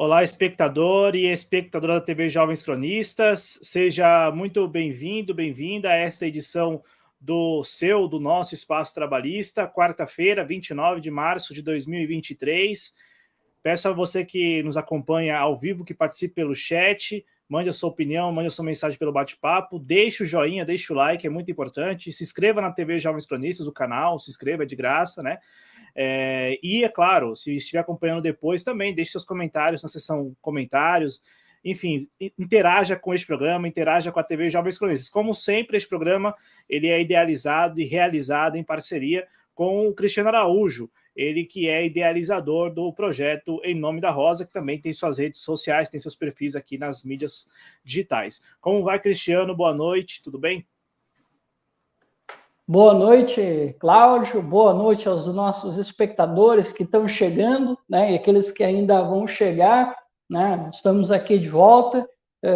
Olá, espectador e espectadora da TV Jovens Cronistas, seja muito bem-vindo, bem-vinda a esta edição do nosso Espaço Trabalhista, quarta-feira, 29 de março de 2023. Peço a você que nos acompanha ao vivo, que participe pelo chat, mande a sua opinião, mande a sua mensagem pelo bate-papo, deixe o joinha, deixe o like, é muito importante. Se inscreva na TV Jovens Cronistas, o canal, se inscreva, é de graça, né? E, é claro, se estiver acompanhando depois, também deixe seus comentários na seção comentários. Enfim, interaja com este programa, interaja com a TV Jovens Cronistas. Como sempre, este programa ele é idealizado e realizado em parceria com o Cristiano Araújo, ele que é idealizador do projeto Em Nome da Rosa, que também tem suas redes sociais, tem seus perfis aqui nas mídias digitais. Como vai, Cristiano? Boa noite, tudo bem? Boa noite, Cláudio. Boa noite aos nossos espectadores que estão chegando, né? E aqueles que ainda vão chegar, né? Estamos aqui de volta.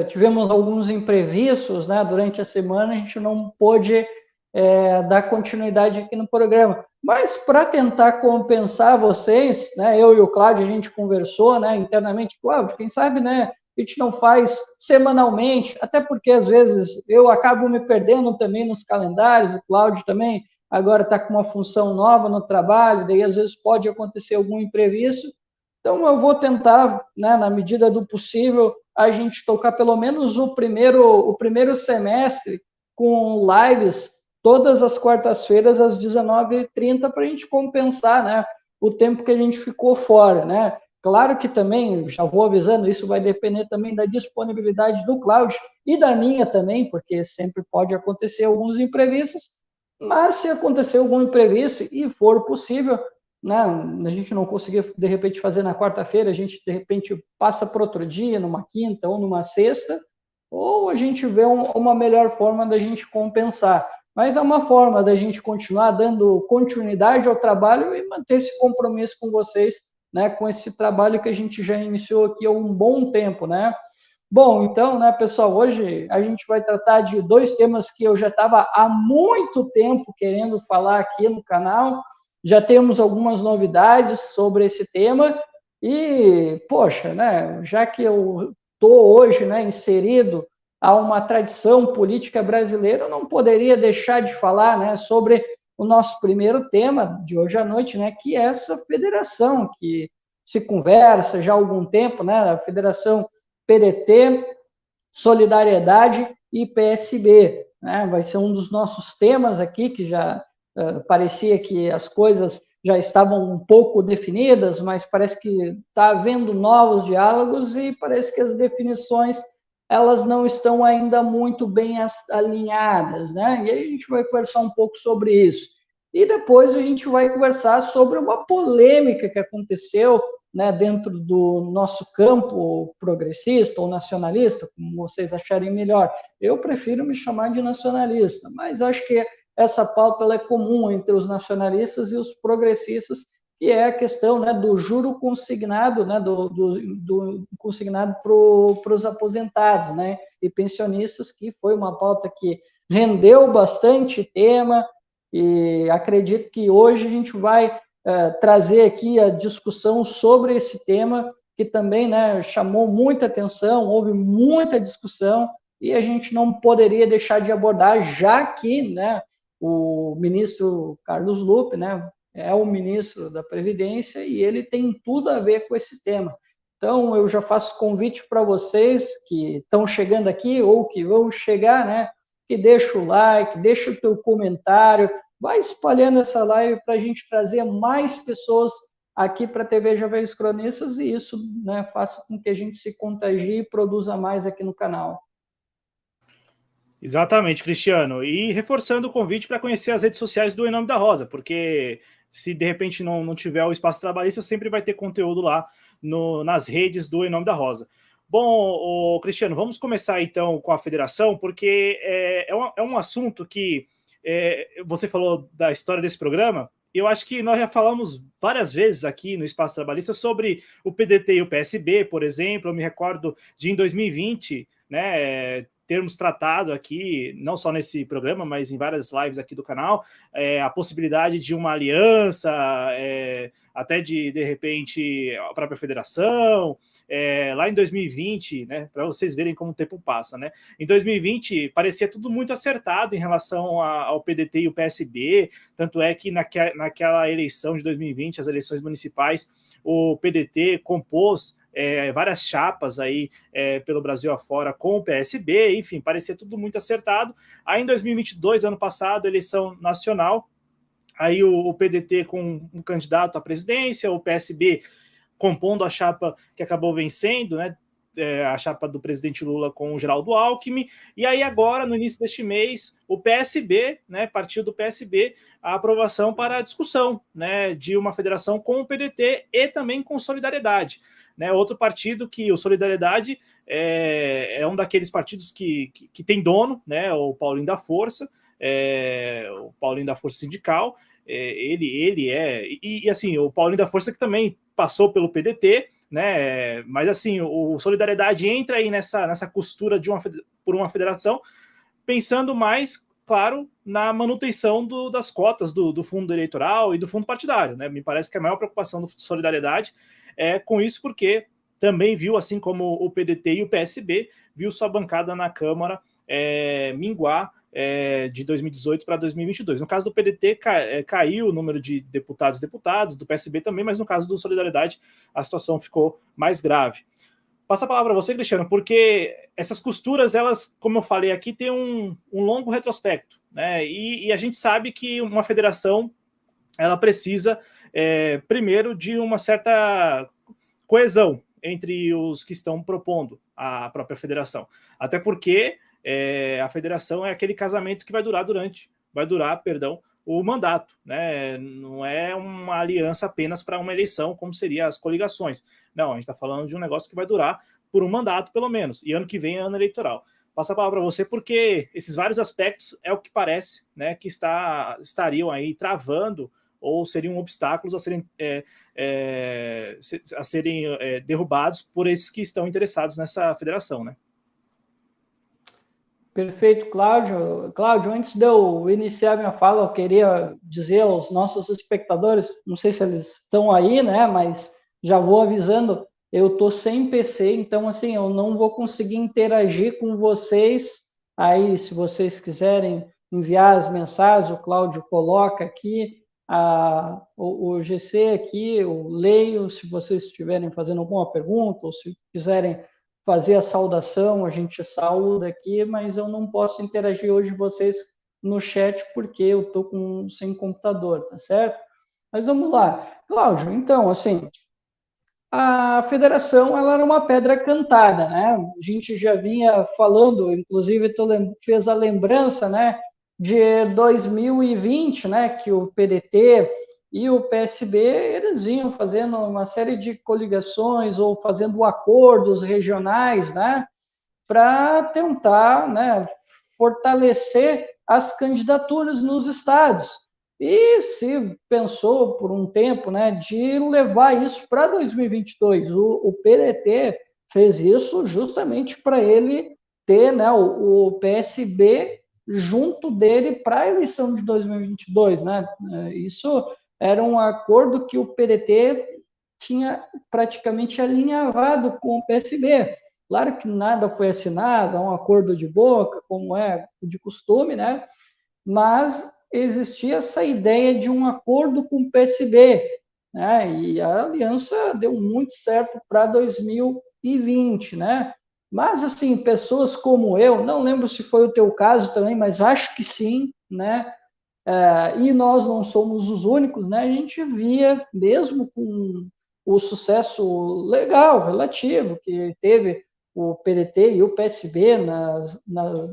Tivemos alguns imprevistos, né? Durante a semana a gente não pôde dar continuidade aqui no programa. Mas para tentar compensar vocês, né? Eu e o Cláudio a gente conversou, né? Internamente, Cláudio, quem sabe, né? A gente não faz semanalmente, até porque às vezes eu acabo me perdendo também nos calendários, o Cláudio também agora está com uma função nova no trabalho, daí às vezes pode acontecer algum imprevisto, então eu vou tentar, né, na medida do possível, a gente tocar pelo menos o primeiro semestre com lives todas as quartas-feiras às 19h30 para a gente compensar, né, o tempo que a gente ficou fora, né? Claro que também, já vou avisando, isso vai depender também da disponibilidade do Cláudio e da minha também, porque sempre pode acontecer alguns imprevistos, mas se acontecer algum imprevisto e for possível, né, a gente não conseguir de repente fazer na quarta-feira, a gente de repente passa para outro dia, numa quinta ou numa sexta, ou a gente vê uma melhor forma da gente compensar. Mas é uma forma da gente continuar dando continuidade ao trabalho e manter esse compromisso com vocês, né, com esse trabalho que a gente já iniciou aqui há um bom tempo, né? Bom, então, né, pessoal, hoje a gente vai tratar de dois temas que eu já estava há muito tempo querendo falar aqui no canal. Já temos algumas novidades sobre esse tema e, poxa, né, já que eu estou hoje, né, inserido a uma tradição política brasileira, eu não poderia deixar de falar, né, sobre o nosso primeiro tema de hoje à noite, né, que é essa federação que se conversa já há algum tempo, né, a Federação PDT, Solidariedade e PSB, né, vai ser um dos nossos temas aqui, que já parecia que as coisas já estavam um pouco definidas, mas parece que está havendo novos diálogos e parece que as definições elas não estão ainda muito bem alinhadas, né? E aí a gente vai conversar um pouco sobre isso. E depois a gente vai conversar sobre uma polêmica que aconteceu, né, dentro do nosso campo progressista ou nacionalista, como vocês acharem melhor. Eu prefiro me chamar de nacionalista, mas acho que essa pauta ela é comum entre os nacionalistas e os progressistas, que é a questão, né, do juro consignado, né, do consignado para os aposentados, né, e pensionistas, que foi uma pauta que rendeu bastante tema, e acredito que hoje a gente vai trazer aqui a discussão sobre esse tema, que também, né, chamou muita atenção, houve muita discussão, e a gente não poderia deixar de abordar, já que, né, o ministro Carlos Lupe, né, é o ministro da Previdência e ele tem tudo a ver com esse tema. Então, eu já faço convite para vocês que estão chegando aqui ou que vão chegar, né, que deixa o like, deixa o teu comentário, vai espalhando essa live para a gente trazer mais pessoas aqui para a TV Jovens Cronistas e isso, né, faça com que a gente se contagie e produza mais aqui no canal. Exatamente, Cristiano. E reforçando o convite para conhecer as redes sociais do Em Nome da Rosa, porque se de repente não tiver o Espaço Trabalhista, sempre vai ter conteúdo lá nas redes do Em Nome da Rosa. Bom, Cristiano, vamos começar então com a federação, porque é um assunto que você falou da história desse programa. Eu acho que nós já falamos várias vezes aqui no Espaço Trabalhista sobre o PDT e o PSB, por exemplo. Eu me recordo de em 2020, né, termos tratado aqui, não só nesse programa, mas em várias lives aqui do canal, a possibilidade de uma aliança, até de repente, a própria federação, lá em 2020, né, para vocês verem como o tempo passa, né? Em 2020, parecia tudo muito acertado em relação ao PDT e o PSB, tanto é que naquela eleição de 2020, as eleições municipais, o PDT compôs várias chapas aí pelo Brasil afora com o PSB, enfim, parecia tudo muito acertado. Aí em 2022, ano passado, eleição nacional, aí o PDT com um candidato à presidência, o PSB compondo a chapa que acabou vencendo, né? A chapa do presidente Lula com o Geraldo Alckmin, e aí agora, no início deste mês, o PSB, né, partido do PSB, a aprovação para a discussão, né, de uma federação com o PDT e também com Solidariedade. Né, outro partido que o Solidariedade é um daqueles partidos que tem dono, né, o Paulinho da Força, o Paulinho da Força Sindical, ele e assim, o Paulinho da Força que também passou pelo PDT, né? Mas assim, o Solidariedade entra aí nessa costura por uma federação, pensando mais, claro, na manutenção das cotas do fundo eleitoral e do fundo partidário, né? Me parece que a maior preocupação do Solidariedade é com isso, porque também viu, assim como o PDT e o PSB, viu sua bancada na Câmara minguar de 2018 para 2022. No caso do PDT, caiu o número de deputados e deputadas, do PSB também, mas no caso do Solidariedade, a situação ficou mais grave. Passa a palavra para você, Cristiano, porque essas costuras, elas, como eu falei aqui, têm um longo retrospecto, né? E a gente sabe que uma federação, ela precisa, primeiro, de uma certa coesão entre os que estão propondo a própria federação. Até porque a federação é aquele casamento que vai durar o mandato, né? Não é uma aliança apenas para uma eleição, como seriam as coligações. Não, a gente está falando de um negócio que vai durar por um mandato, pelo menos, e ano que vem é ano eleitoral. Passa a palavra para você, porque esses vários aspectos é o que parece, né, que estariam aí travando ou seriam obstáculos a serem derrubados por esses que estão interessados nessa federação, né? Perfeito, Cláudio. Cláudio, antes de eu iniciar minha fala, eu queria dizer aos nossos espectadores, não sei se eles estão aí, né, mas já vou avisando, eu estou sem PC, então, assim, eu não vou conseguir interagir com vocês. Aí, se vocês quiserem enviar as mensagens, o Cláudio coloca aqui, o GC aqui, eu leio, se vocês estiverem fazendo alguma pergunta, ou se quiserem fazer a saudação, a gente saúda aqui, mas eu não posso interagir hoje com vocês no chat porque eu estou sem computador, tá certo? Mas vamos lá. Cláudio, então, assim, a federação, ela era uma pedra cantada, né? A gente já vinha falando, inclusive tu fez a lembrança, né, de 2020, né, que o PDT e o PSB, eles vinham fazendo uma série de coligações ou fazendo acordos regionais, né, para tentar, né, fortalecer as candidaturas nos estados. E se pensou por um tempo, né, de levar isso para 2022. O PDT fez isso justamente para ele ter, né, o PSB junto dele para a eleição de 2022, né? Isso era um acordo que o PDT tinha praticamente alinhavado com o PSB. Claro que nada foi assinado, é um acordo de boca, como é de costume, né? Mas existia essa ideia de um acordo com o PSB, né? E a aliança deu muito certo para 2020, né? Mas, assim, pessoas como eu, não lembro se foi o teu caso também, mas acho que sim, né? E nós não somos os únicos, né? A gente via, mesmo com o sucesso legal, relativo, que teve o PDT e o PSB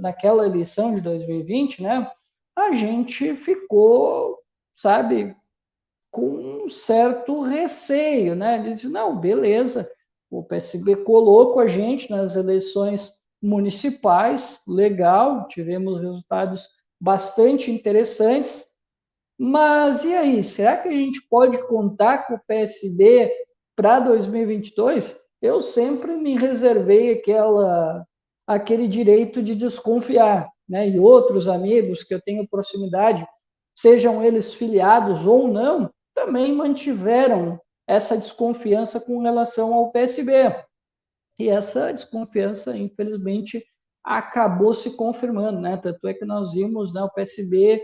naquela eleição de 2020, né? A gente ficou, sabe, com um certo receio, né? De dizer, não, beleza, o PSB colou com a gente nas eleições municipais, legal, tivemos resultados bastante interessantes, mas e aí, será que a gente pode contar com o PSB para 2022? Eu sempre me reservei aquele direito de desconfiar, né? E outros amigos que eu tenho proximidade, sejam eles filiados ou não, também mantiveram essa desconfiança com relação ao PSB. E essa desconfiança, infelizmente, acabou se confirmando, né? Tanto é que nós vimos, né, o PSB,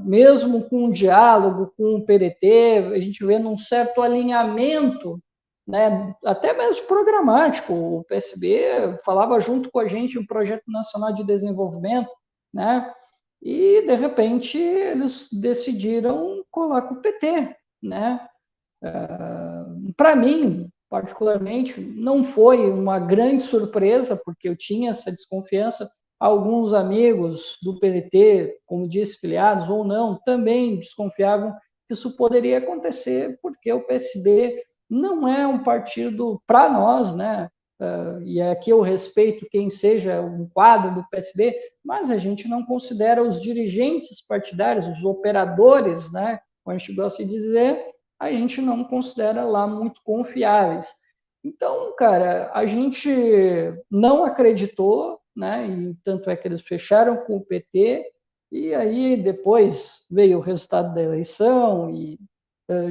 mesmo com um diálogo com o PDT, a gente vê num certo alinhamento, né, até mesmo programático. O PSB falava junto com a gente um projeto nacional de desenvolvimento, né? E de repente eles decidiram colar com o PT, né? Para mim, particularmente, não foi uma grande surpresa, porque eu tinha essa desconfiança. Alguns amigos do PDT, como disse, filiados ou não, também desconfiavam que isso poderia acontecer, porque o PSB não é um partido para nós, né? E aqui eu respeito quem seja um quadro do PSB, mas a gente não considera os dirigentes partidários, os operadores, né? Como a gente gosta de dizer, a gente não considera lá muito confiáveis. Então, cara, a gente não acreditou, né? E tanto é que eles fecharam com o PT, e aí depois veio o resultado da eleição, e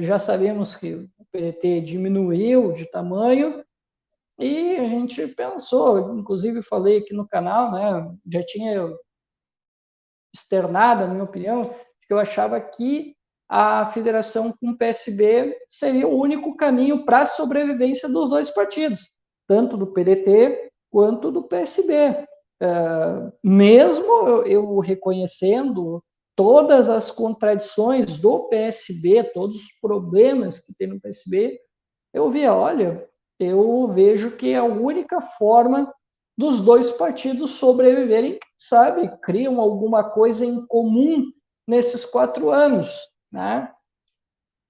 já sabemos que o PT diminuiu de tamanho, e a gente pensou, inclusive falei aqui no canal, né? Já tinha externado a minha opinião, que eu achava que a federação com o PSB seria o único caminho para a sobrevivência dos dois partidos, tanto do PDT quanto do PSB. Mesmo eu reconhecendo todas as contradições do PSB, todos os problemas que tem no PSB, eu via, olha, eu vejo que é a única forma dos dois partidos sobreviverem, sabe, criam alguma coisa em comum nesses 4 anos, né?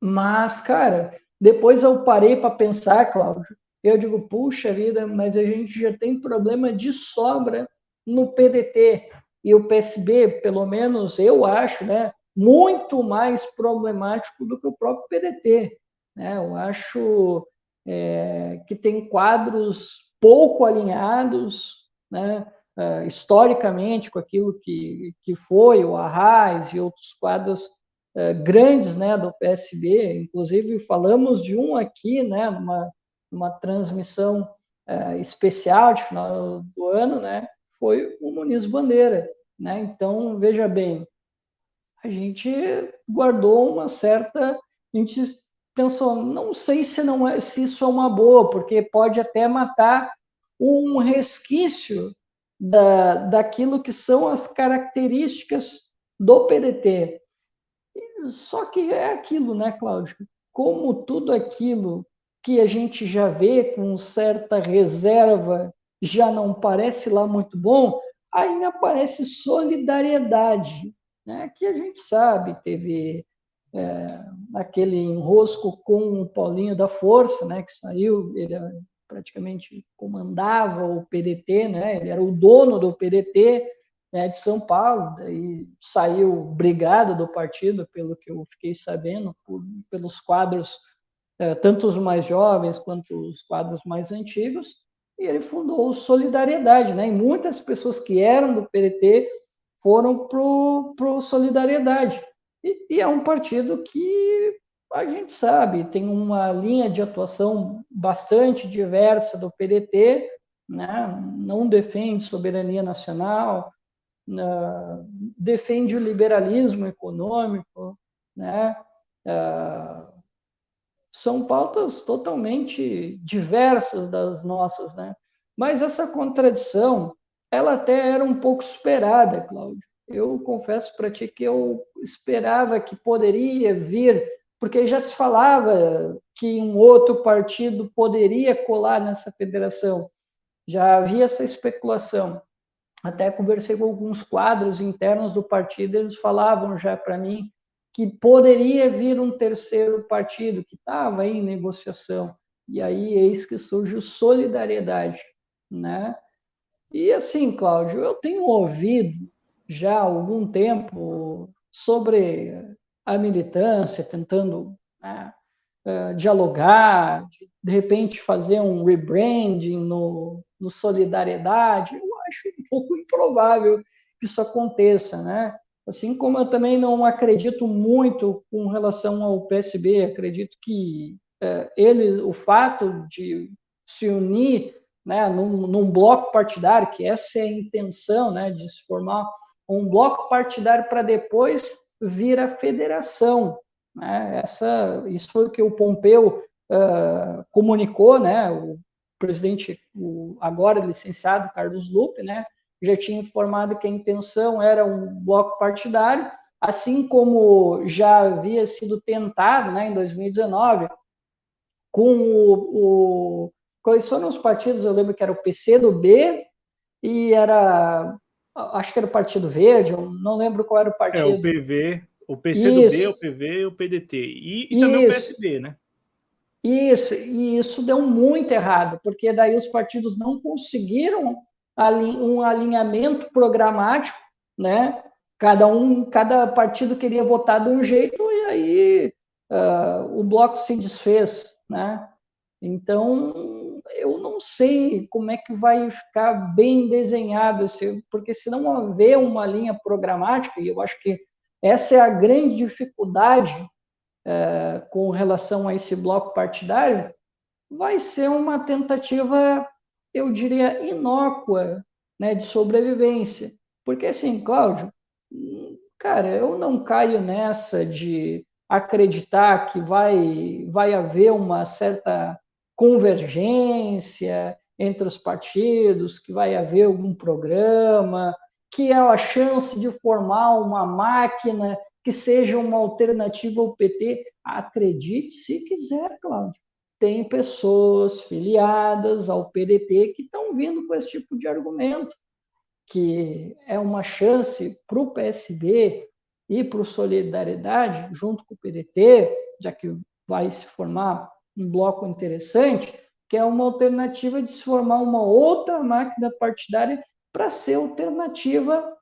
Mas, cara, depois eu parei para pensar, Cláudio, eu digo, puxa vida, mas a gente já tem problema de sobra no PDT, e o PSB, pelo menos eu acho, né, muito mais problemático do que o próprio PDT, né? Eu acho que tem quadros pouco alinhados, né, historicamente, com aquilo que foi o Arraes e outros quadros grandes, né, do PSB. Inclusive, falamos de um aqui, né, numa transmissão especial de final do ano, né, foi o Muniz Bandeira. Né? Então, veja bem, a gente guardou uma certa... A gente pensou, não sei se isso é uma boa, porque pode até matar um resquício daquilo que são as características do PDT. Só que é aquilo, né, Cláudio? Como tudo aquilo que a gente já vê com certa reserva já não parece lá muito bom, ainda aparece solidariedade, né? Que a gente sabe, teve aquele enrosco com o Paulinho da Força, né, que saiu, ele praticamente comandava o PDT, né, ele era o dono do PDT, né, de São Paulo, daí saiu brigado do partido, pelo que eu fiquei sabendo, pelos quadros, tanto os mais jovens quanto os quadros mais antigos, e ele fundou o Solidariedade, né, e muitas pessoas que eram do PDT foram pro Solidariedade. E é um partido que a gente sabe, tem uma linha de atuação bastante diversa do PDT, né? Não defende soberania nacional, defende o liberalismo econômico, né? São pautas totalmente diversas das nossas, né? Mas essa contradição, ela até era um pouco esperada, Cláudio. Eu confesso para ti que eu esperava que poderia vir, porque já se falava que um outro partido poderia colar nessa federação. Já havia essa especulação. Até conversei com alguns quadros internos do partido, eles falavam já para mim que poderia vir um terceiro partido que estava em negociação. E aí eis que surge o Solidariedade, né? E assim, Cláudio, eu tenho ouvido já há algum tempo sobre a militância, tentando, né, dialogar, de repente fazer um rebranding no Solidariedade, eu acho um pouco improvável que isso aconteça, né? Assim como eu também não acredito muito com relação ao PSB, acredito que o fato de se unir, né, num bloco partidário, que essa é a intenção, né, de se formar um bloco partidário para depois vir a federação, né? Isso foi o que o Pompeu comunicou, né? O presidente, agora licenciado Carlos Lupe, né, já tinha informado que a intenção era um bloco partidário, assim como já havia sido tentado, né, em 2019, com quais foram os partidos? Eu lembro que era o PCdoB e acho que era o Partido Verde, eu não lembro qual era o partido. O PV, o PCdoB, Isso, o PV e o PDT. E também o isso, PSB, né? e isso deu muito errado, porque daí os partidos não conseguiram um alinhamento programático, né? Cada partido queria votar de um jeito e aí o bloco se desfez, né? Então, eu não sei como é que vai ficar bem desenhado porque se não haver uma linha programática, e eu acho que essa é a grande dificuldade com relação a esse bloco partidário, vai ser uma tentativa, eu diria, inócua, né, de sobrevivência. Porque, assim, Cláudio, cara, eu não caio nessa de acreditar que vai haver uma certa convergência entre os partidos, que vai haver algum programa, que é a chance de formar uma máquina que seja uma alternativa ao PT. Acredite se quiser, Cláudio. Tem pessoas filiadas ao PDT que estão vindo com esse tipo de argumento, que é uma chance para o PSB e para o Solidariedade, junto com o PDT, já que vai se formar um bloco interessante, que é uma alternativa de se formar uma outra máquina partidária para ser alternativa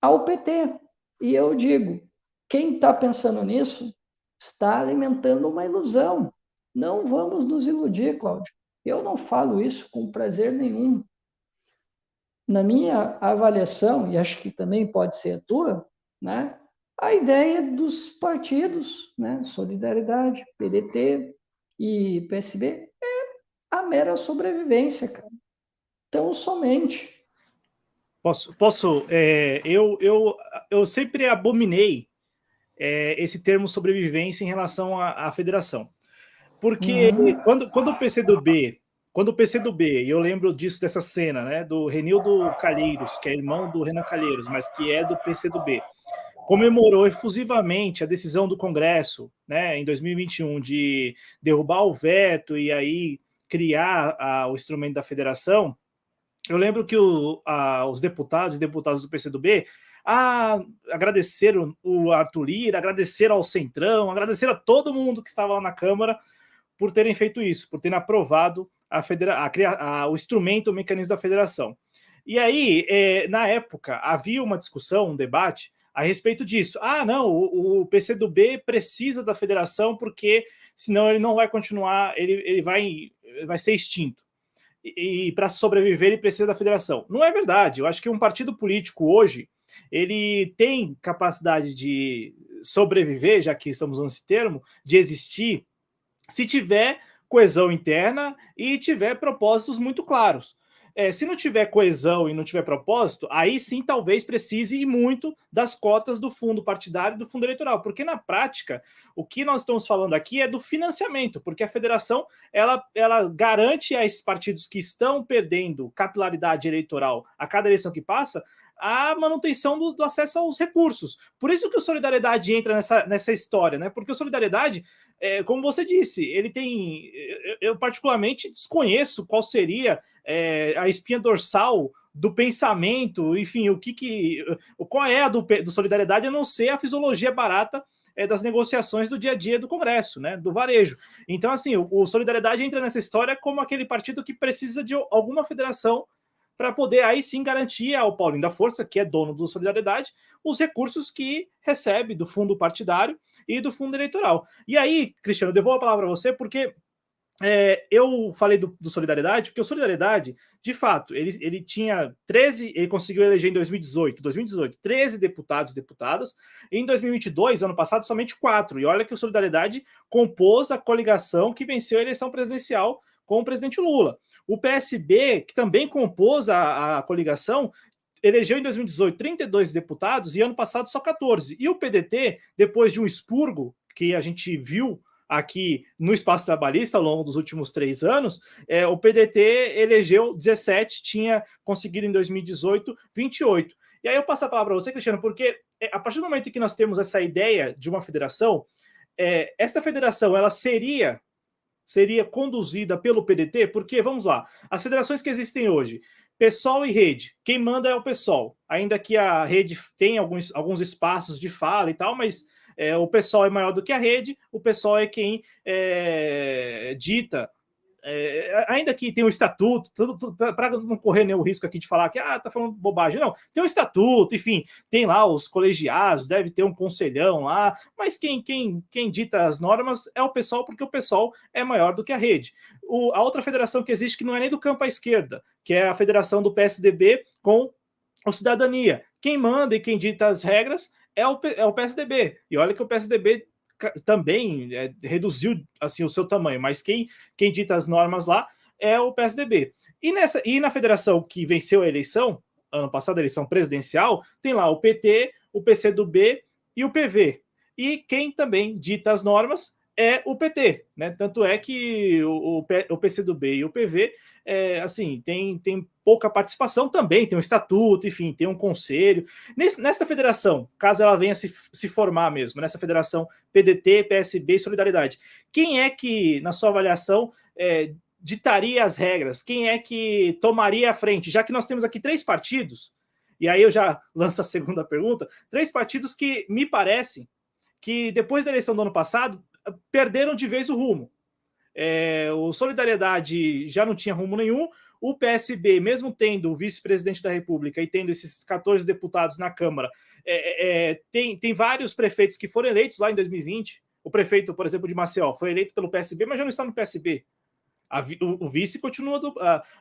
ao PT. E eu digo, quem está pensando nisso está alimentando uma ilusão. Não vamos nos iludir, Cláudio. Eu não falo isso com prazer nenhum. Na minha avaliação, e acho que também pode ser a tua, né, a ideia dos partidos, né, Solidariedade, PDT e PSB, é a mera sobrevivência, cara. Então, somente. Eu sempre abominei esse termo sobrevivência em relação à federação. Porque quando o PCdoB, e eu lembro disso, dessa cena, né, do Renildo Calheiros, que é irmão do Renan Calheiros, mas que é do PCdoB, comemorou efusivamente a decisão do Congresso, né, em 2021, de derrubar o veto e aí criar o instrumento da federação. Eu lembro que os deputados e deputadas do PCdoB agradeceram o Arthur Lira, agradeceram ao Centrão, agradeceram a todo mundo que estava lá na Câmara por terem feito isso, por terem aprovado o instrumento, o mecanismo da federação. E aí, na época, havia uma discussão, um debate a respeito disso. Não, o PCdoB precisa da federação porque senão ele não vai continuar, ele vai ser extinto. E para sobreviver ele precisa da federação. Não é verdade. Eu acho que um partido político hoje ele tem capacidade de sobreviver, já que estamos usando esse termo, de existir, se tiver coesão interna e tiver propósitos muito claros. Se não tiver coesão e não tiver propósito, aí sim talvez precise ir muito das cotas do fundo partidário e do fundo eleitoral, porque na prática o que nós estamos falando aqui é do financiamento, porque a federação ela garante a esses partidos que estão perdendo capilaridade eleitoral a cada eleição que passa a manutenção do acesso aos recursos. Por isso que o Solidariedade entra nessa história, né? Porque o Solidariedade, como você disse, ele tem. Eu particularmente desconheço qual seria a espinha dorsal do pensamento, enfim, qual é a do Solidariedade, a não ser a fisiologia barata das negociações do dia a dia do Congresso, né, do varejo. Então, assim, o Solidariedade entra nessa história como aquele partido que precisa de alguma federação para poder aí sim garantir ao Paulinho da Força, que é dono do Solidariedade, os recursos que recebe do fundo partidário e do fundo eleitoral. E aí, Cristiano, eu devolvo a palavra a você, porque eu falei do Solidariedade, porque o Solidariedade, de fato, ele tinha 13, ele conseguiu eleger em 2018, 13 deputados e deputadas, e em 2022, ano passado, somente 4. E olha que o Solidariedade compôs a coligação que venceu a eleição presidencial com o presidente Lula. O PSB, que também compôs a coligação, elegeu em 2018 32 deputados e ano passado só 14. E o PDT, depois de um expurgo que a gente viu aqui no espaço trabalhista ao longo dos últimos 3 anos, o PDT elegeu 17, tinha conseguido em 2018 28. E aí eu passo a palavra para você, Cristiano, porque a partir do momento em que nós temos essa ideia de uma federação, esta federação ela seria conduzida pelo PDT, porque, vamos lá, as federações que existem hoje, PSOL e Rede, quem manda é o PSOL, ainda que a Rede tenha alguns espaços de fala e tal, mas o PSOL é maior do que a Rede, o PSOL é quem dita, ainda que tem um estatuto, para não correr nenhum risco aqui de falar que tá falando bobagem, não, tem um estatuto, enfim, tem lá os colegiados, deve ter um conselhão lá, mas quem dita as normas é o PSOL, porque o PSOL é maior do que a Rede. A outra federação que existe, que não é nem do campo à esquerda, que é a federação do PSDB com o Cidadania. Quem manda e quem dita as regras é o PSDB. E olha que o PSDB também reduziu assim o seu tamanho, mas quem dita as normas lá é o PSDB. E na federação que venceu a eleição, ano passado, a eleição presidencial, tem lá o PT, o PCdoB e o PV. E quem também dita as normas é o PT, né? Tanto é que o PCdoB e o PV, assim, tem pouca participação também, tem um estatuto, enfim, tem um conselho. Nesta federação, caso ela venha se formar mesmo, nessa federação PDT, PSB e Solidariedade, quem é que, na sua avaliação, ditaria as regras? Quem é que tomaria a frente? Já que nós temos aqui 3 partidos, e aí eu já lanço a segunda pergunta, 3 partidos que me parecem que depois da eleição do ano passado perderam de vez o rumo. O Solidariedade já não tinha rumo nenhum, o PSB, mesmo tendo o vice-presidente da República e tendo esses 14 deputados na Câmara, tem vários prefeitos que foram eleitos lá em 2020. O prefeito, por exemplo, de Maceió foi eleito pelo PSB, mas já não está no PSB. O vice continua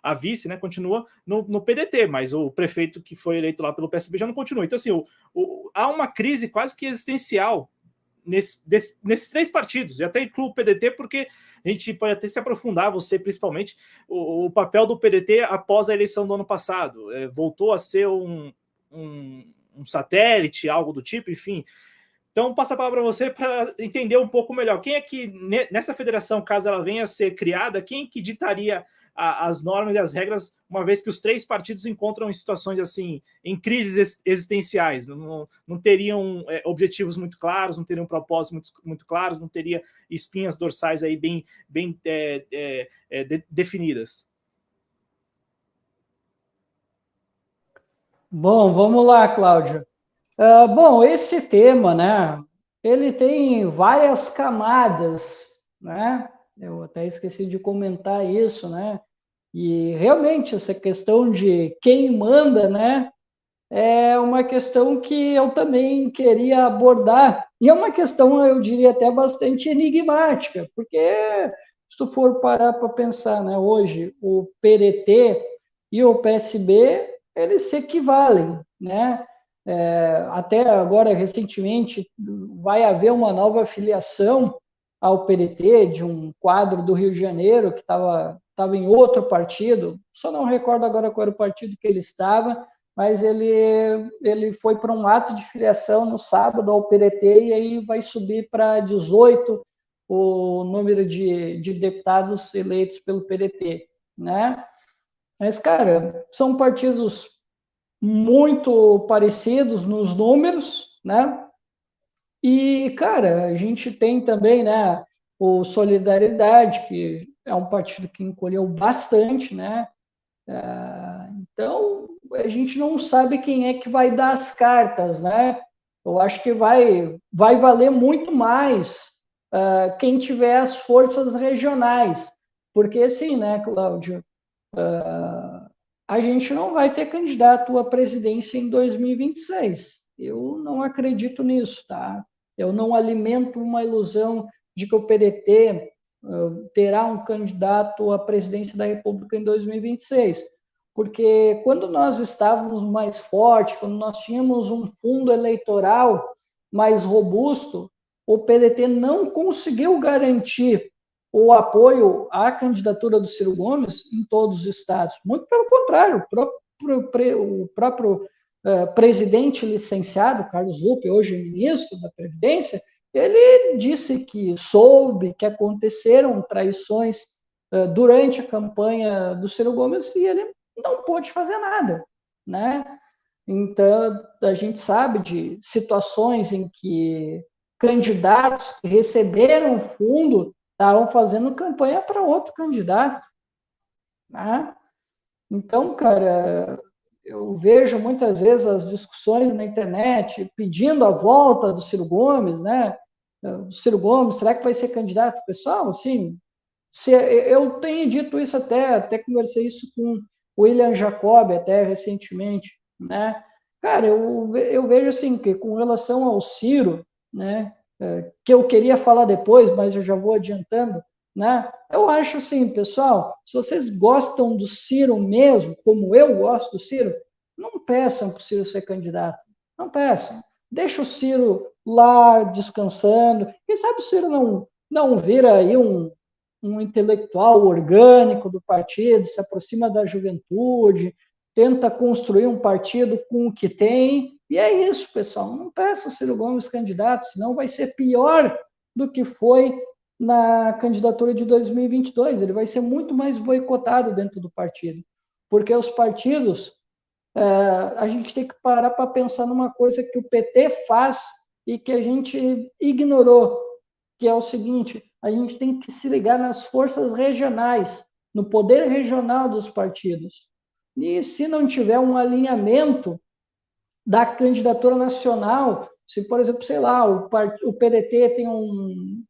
a vice, né, continua no PDT, mas o prefeito que foi eleito lá pelo PSB já não continua. Então, assim, há uma crise quase que existencial nesses 3 partidos, e até incluo o PDT, porque a gente pode até se aprofundar, você principalmente, o papel do PDT após a eleição do ano passado. Voltou a ser um satélite, algo do tipo, enfim. Então, passo a palavra para você para entender um pouco melhor. Quem é que, nessa federação, caso ela venha a ser criada, quem que ditaria as normas e as regras, uma vez que os 3 partidos encontram em situações assim, em crises existenciais, não teriam objetivos muito claros, não teriam propósitos muito claros, não teria espinhas dorsais aí bem definidas. Bom, vamos lá, Cláudio. Bom, esse tema, né, ele tem várias camadas, né? Eu até esqueci de comentar isso, né? E realmente essa questão de quem manda, né, é uma questão que eu também queria abordar. E é uma questão, eu diria, até bastante enigmática, porque se tu for parar para pensar, né, hoje o PDT e o PSB, eles se equivalem, né? Até agora, recentemente, vai haver uma nova filiação ao PDT de um quadro do Rio de Janeiro que estava em outro partido, só não recordo agora qual era o partido que ele estava, mas ele foi para um ato de filiação no sábado ao PDT e aí vai subir para 18 o número de deputados eleitos pelo PDT, né? Mas, cara, são partidos muito parecidos nos números, né? E, cara, a gente tem também, né, o Solidariedade, que é um partido que encolheu bastante, né? Então, a gente não sabe quem é que vai dar as cartas, né? Eu acho que vai valer muito mais quem tiver as forças regionais. Porque, assim, né, Cláudio, a gente não vai ter candidato à presidência em 2026. Eu não acredito nisso, tá? Eu não alimento uma ilusão de que o PDT terá um candidato à presidência da República em 2026. Porque quando nós estávamos mais fortes, quando nós tínhamos um fundo eleitoral mais robusto, o PDT não conseguiu garantir o apoio à candidatura do Ciro Gomes em todos os estados. Muito pelo contrário, o próprio presidente licenciado, Carlos Lupe, hoje ministro da Previdência, ele disse que soube que aconteceram traições durante a campanha do Ciro Gomes e ele não pôde fazer nada, né? Então, a gente sabe de situações em que candidatos que receberam fundo estavam fazendo campanha para outro candidato, né? Então, cara, eu vejo muitas vezes as discussões na internet pedindo a volta do Ciro Gomes, né? O Ciro Gomes, será que vai ser candidato? Pessoal, assim, eu tenho dito isso até conversei isso com o William Jacob até recentemente, né? Cara, eu vejo assim que com relação ao Ciro, né? Que eu queria falar depois, mas eu já vou adiantando, né? Eu acho assim, pessoal, se vocês gostam do Ciro mesmo, como eu gosto do Ciro, não peçam para o Ciro ser candidato, não peçam. Deixa o Ciro lá descansando. Quem sabe o Ciro não vira aí um intelectual orgânico do partido, se aproxima da juventude, tenta construir um partido com o que tem, e é isso, pessoal. Não peça o Ciro Gomes candidato, senão vai ser pior do que foi na candidatura de 2022. Ele vai ser muito mais boicotado dentro do partido, porque os partidos, a gente tem que parar para pensar numa coisa que o PT faz e que a gente ignorou, que é o seguinte: a gente tem que se ligar nas forças regionais, no poder regional dos partidos. E se não tiver um alinhamento da candidatura nacional, se, por exemplo, sei lá, o PDT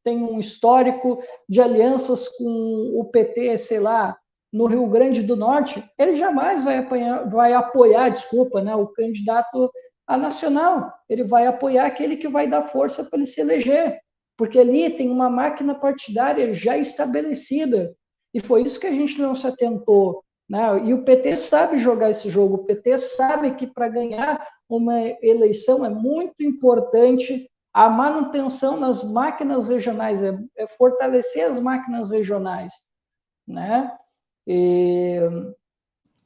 tem um histórico de alianças com o PT, sei lá, no Rio Grande do Norte, ele jamais vai apoiar, desculpa, né, o candidato a nacional. Ele vai apoiar aquele que vai dar força para ele se eleger, porque ali tem uma máquina partidária já estabelecida. E foi isso que a gente não se atentou, né? E o PT sabe jogar esse jogo, o PT sabe que para ganhar uma eleição é muito importante a manutenção nas máquinas regionais, é fortalecer as máquinas regionais, né? Me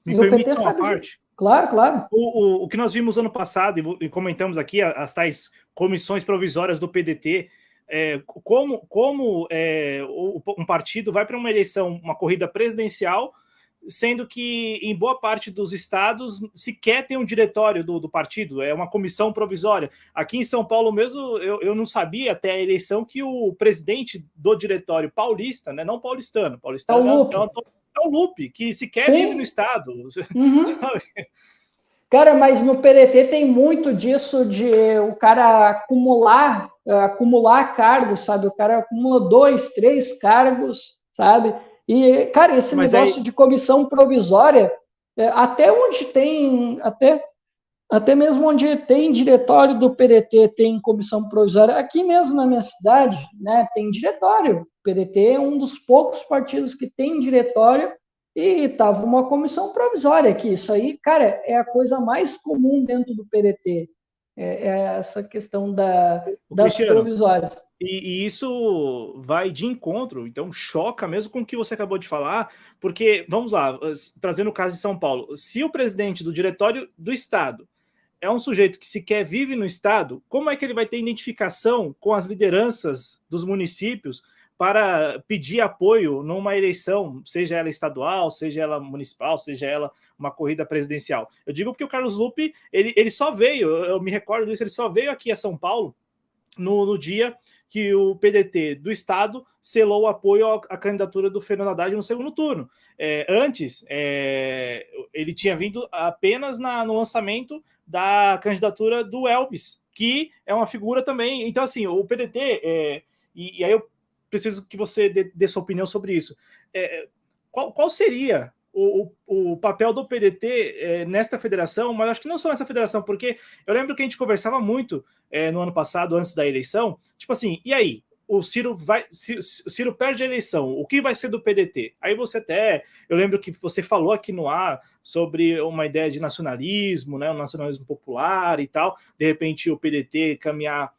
E o permite PT só uma sabe. parte? Claro, claro. O que nós vimos ano passado, e comentamos aqui, as tais comissões provisórias do PDT, como um partido vai para uma eleição, uma corrida presidencial, sendo que em boa parte dos estados sequer tem um diretório do partido, é uma comissão provisória. Aqui em São Paulo mesmo, eu não sabia até a eleição que o presidente do diretório paulista, né, não paulistano, É o Lupe. é o Lupe, que sequer Sim. vive no estado. Uhum. Cara, mas no PDT tem muito disso de o cara acumular cargos, sabe? O cara acumula 2, 3 cargos, sabe? E, cara, esse negócio de comissão provisória, até onde tem, até mesmo onde tem diretório do PDT, tem comissão provisória. Aqui mesmo na minha cidade, né, tem diretório. O PDT é um dos poucos partidos que tem diretório e estava uma comissão provisória aqui. Isso aí, cara, é a coisa mais comum dentro do PDT. É essa questão das provisórias. E isso vai de encontro, então choca mesmo com o que você acabou de falar, porque, vamos lá, trazendo o caso de São Paulo, se o presidente do diretório do Estado é um sujeito que sequer vive no Estado, como é que ele vai ter identificação com as lideranças dos municípios para pedir apoio numa eleição, seja ela estadual, seja ela municipal, seja ela uma corrida presidencial? Eu digo porque o Carlos Lupe, ele só veio, eu me recordo disso, ele só veio aqui a São Paulo no dia que o PDT do Estado selou o apoio à candidatura do Fernando Haddad no segundo turno. Antes, ele tinha vindo apenas no lançamento da candidatura do Elvis, que é uma figura também. Então, assim, o PDT, e aí eu preciso que você dê sua opinião sobre isso. Qual seria o papel do PDT nesta federação, mas acho que não só nessa federação, porque eu lembro que a gente conversava muito no ano passado, antes da eleição, tipo assim, e aí? o Ciro perde a eleição, o que vai ser do PDT? Aí eu lembro que você falou aqui no ar sobre uma ideia de nacionalismo, né, um nacionalismo popular e tal, de repente o PDT caminhar,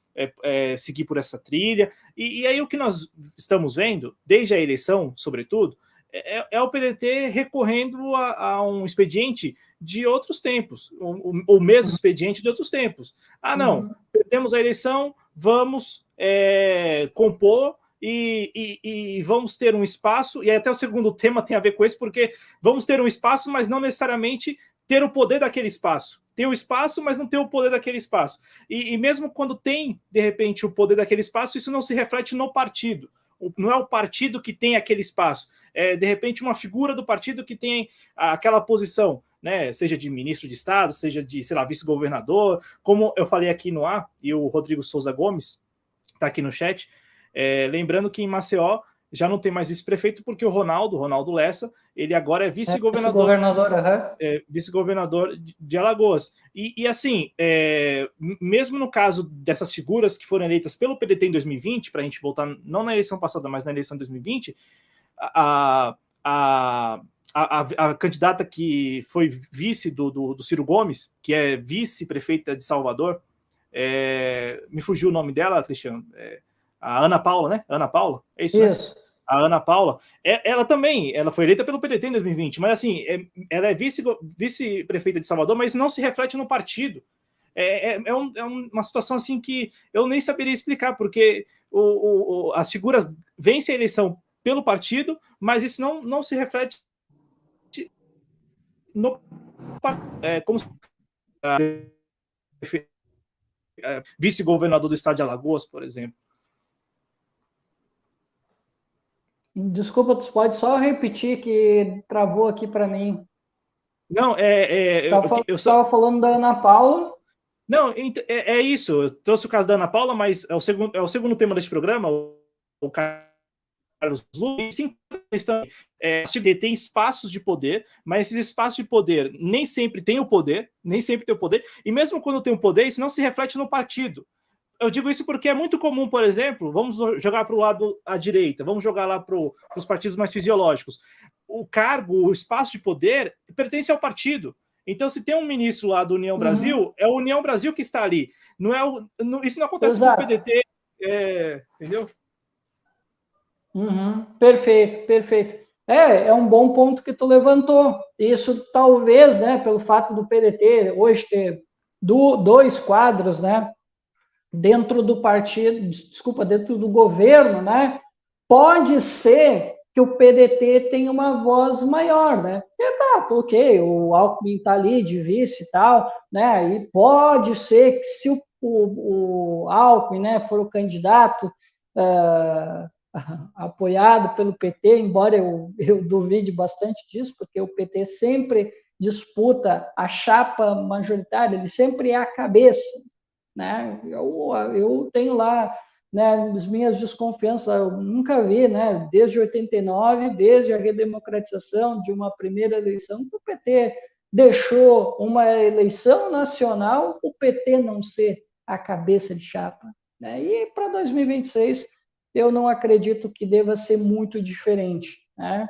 seguir por essa trilha, e aí o que nós estamos vendo, desde a eleição, sobretudo, é o PDT recorrendo a um expediente de outros tempos, o mesmo expediente de outros tempos. Não, perdemos a eleição, vamos compor e vamos ter um espaço, e até o segundo tema tem a ver com isso, porque vamos ter um espaço, mas não necessariamente ter o poder daquele espaço. Ter o espaço, mas não ter o poder daquele espaço. E mesmo quando tem, de repente, o poder daquele espaço, isso não se reflete no partido. Não é o partido que tem aquele espaço, de repente uma figura do partido que tem aquela posição, né? Seja de ministro de Estado, seja de, sei lá, vice-governador, como eu falei aqui no ar, e o Rodrigo Souza Gomes está aqui no chat, lembrando que em Maceió já não tem mais vice-prefeito, porque o Ronaldo Lessa, ele agora é vice-governador, vice-governador de Alagoas. E assim, mesmo no caso dessas figuras que foram eleitas pelo PDT em 2020, para a gente voltar não na eleição passada, mas na eleição de 2020, a candidata que foi vice do Ciro Gomes, que é vice-prefeita de Salvador, me fugiu o nome dela, Cristiano, a Ana Paula, né? Ana Paula, é isso, isso. Né? A Ana Paula, ela também, ela foi eleita pelo PDT em 2020, mas assim, ela é vice-prefeita de Salvador, mas não se reflete no partido. Uma situação assim que eu nem saberia explicar, porque as figuras vencem a eleição pelo partido, mas isso não se reflete no como vice-governador do estado de Alagoas, por exemplo. Desculpa, tu pode só repetir que travou aqui para mim. Não, eu estava falando da Ana Paula. Não, é isso. Eu trouxe o caso da Ana Paula, mas é o segundo tema deste programa, o Carlos Lula. Sim, tem espaços de poder, mas esses espaços de poder nem sempre tem o poder, e mesmo quando tem o poder, isso não se reflete no partido. Eu digo isso porque é muito comum, por exemplo, vamos jogar para o lado à direita, vamos jogar lá para os partidos mais fisiológicos. O cargo, o espaço de poder pertence ao partido. Então, se tem um ministro lá do União Brasil, é o União Brasil que está ali. Isso não acontece com o PDT, entendeu? Perfeito. É um bom ponto que tu levantou. Isso talvez, né, pelo fato do PDT hoje ter dois quadros, né, dentro do partido, dentro do governo, né, pode ser que o PDT tenha uma voz maior, né? E ok, o Alckmin está ali de vice e tal, né? E pode ser que se o Alckmin, né, for o candidato apoiado pelo PT, embora eu duvide bastante disso, porque o PT sempre disputa a chapa majoritária, ele sempre é a cabeça, né? Eu tenho lá, né, as minhas desconfianças, eu nunca vi, né, desde 89, desde a redemocratização de uma primeira eleição, que o PT deixou uma eleição nacional, o PT não ser a cabeça de chapa, né? E para 2026, eu não acredito que deva ser muito diferente, né?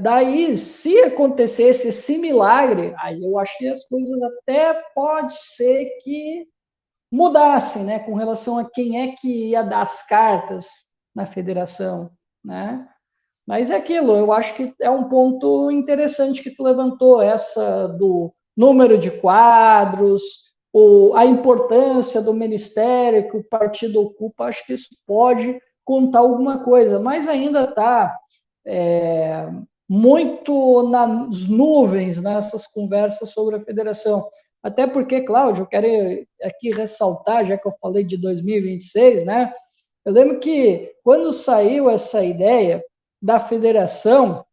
Daí, se acontecesse esse milagre, aí eu acho que as coisas até pode ser que mudassem, né, com relação a quem é que ia dar as cartas na federação, né? Mas é aquilo, eu acho que é um ponto interessante que tu levantou, essa do número de quadros, a importância do ministério que o partido ocupa, acho que isso pode contar alguma coisa, mas ainda está muito nas nuvens nessas conversas sobre a federação. Até porque, Cláudio, eu quero aqui ressaltar, já que eu falei de 2026, né? Eu lembro que quando saiu essa ideia da federação,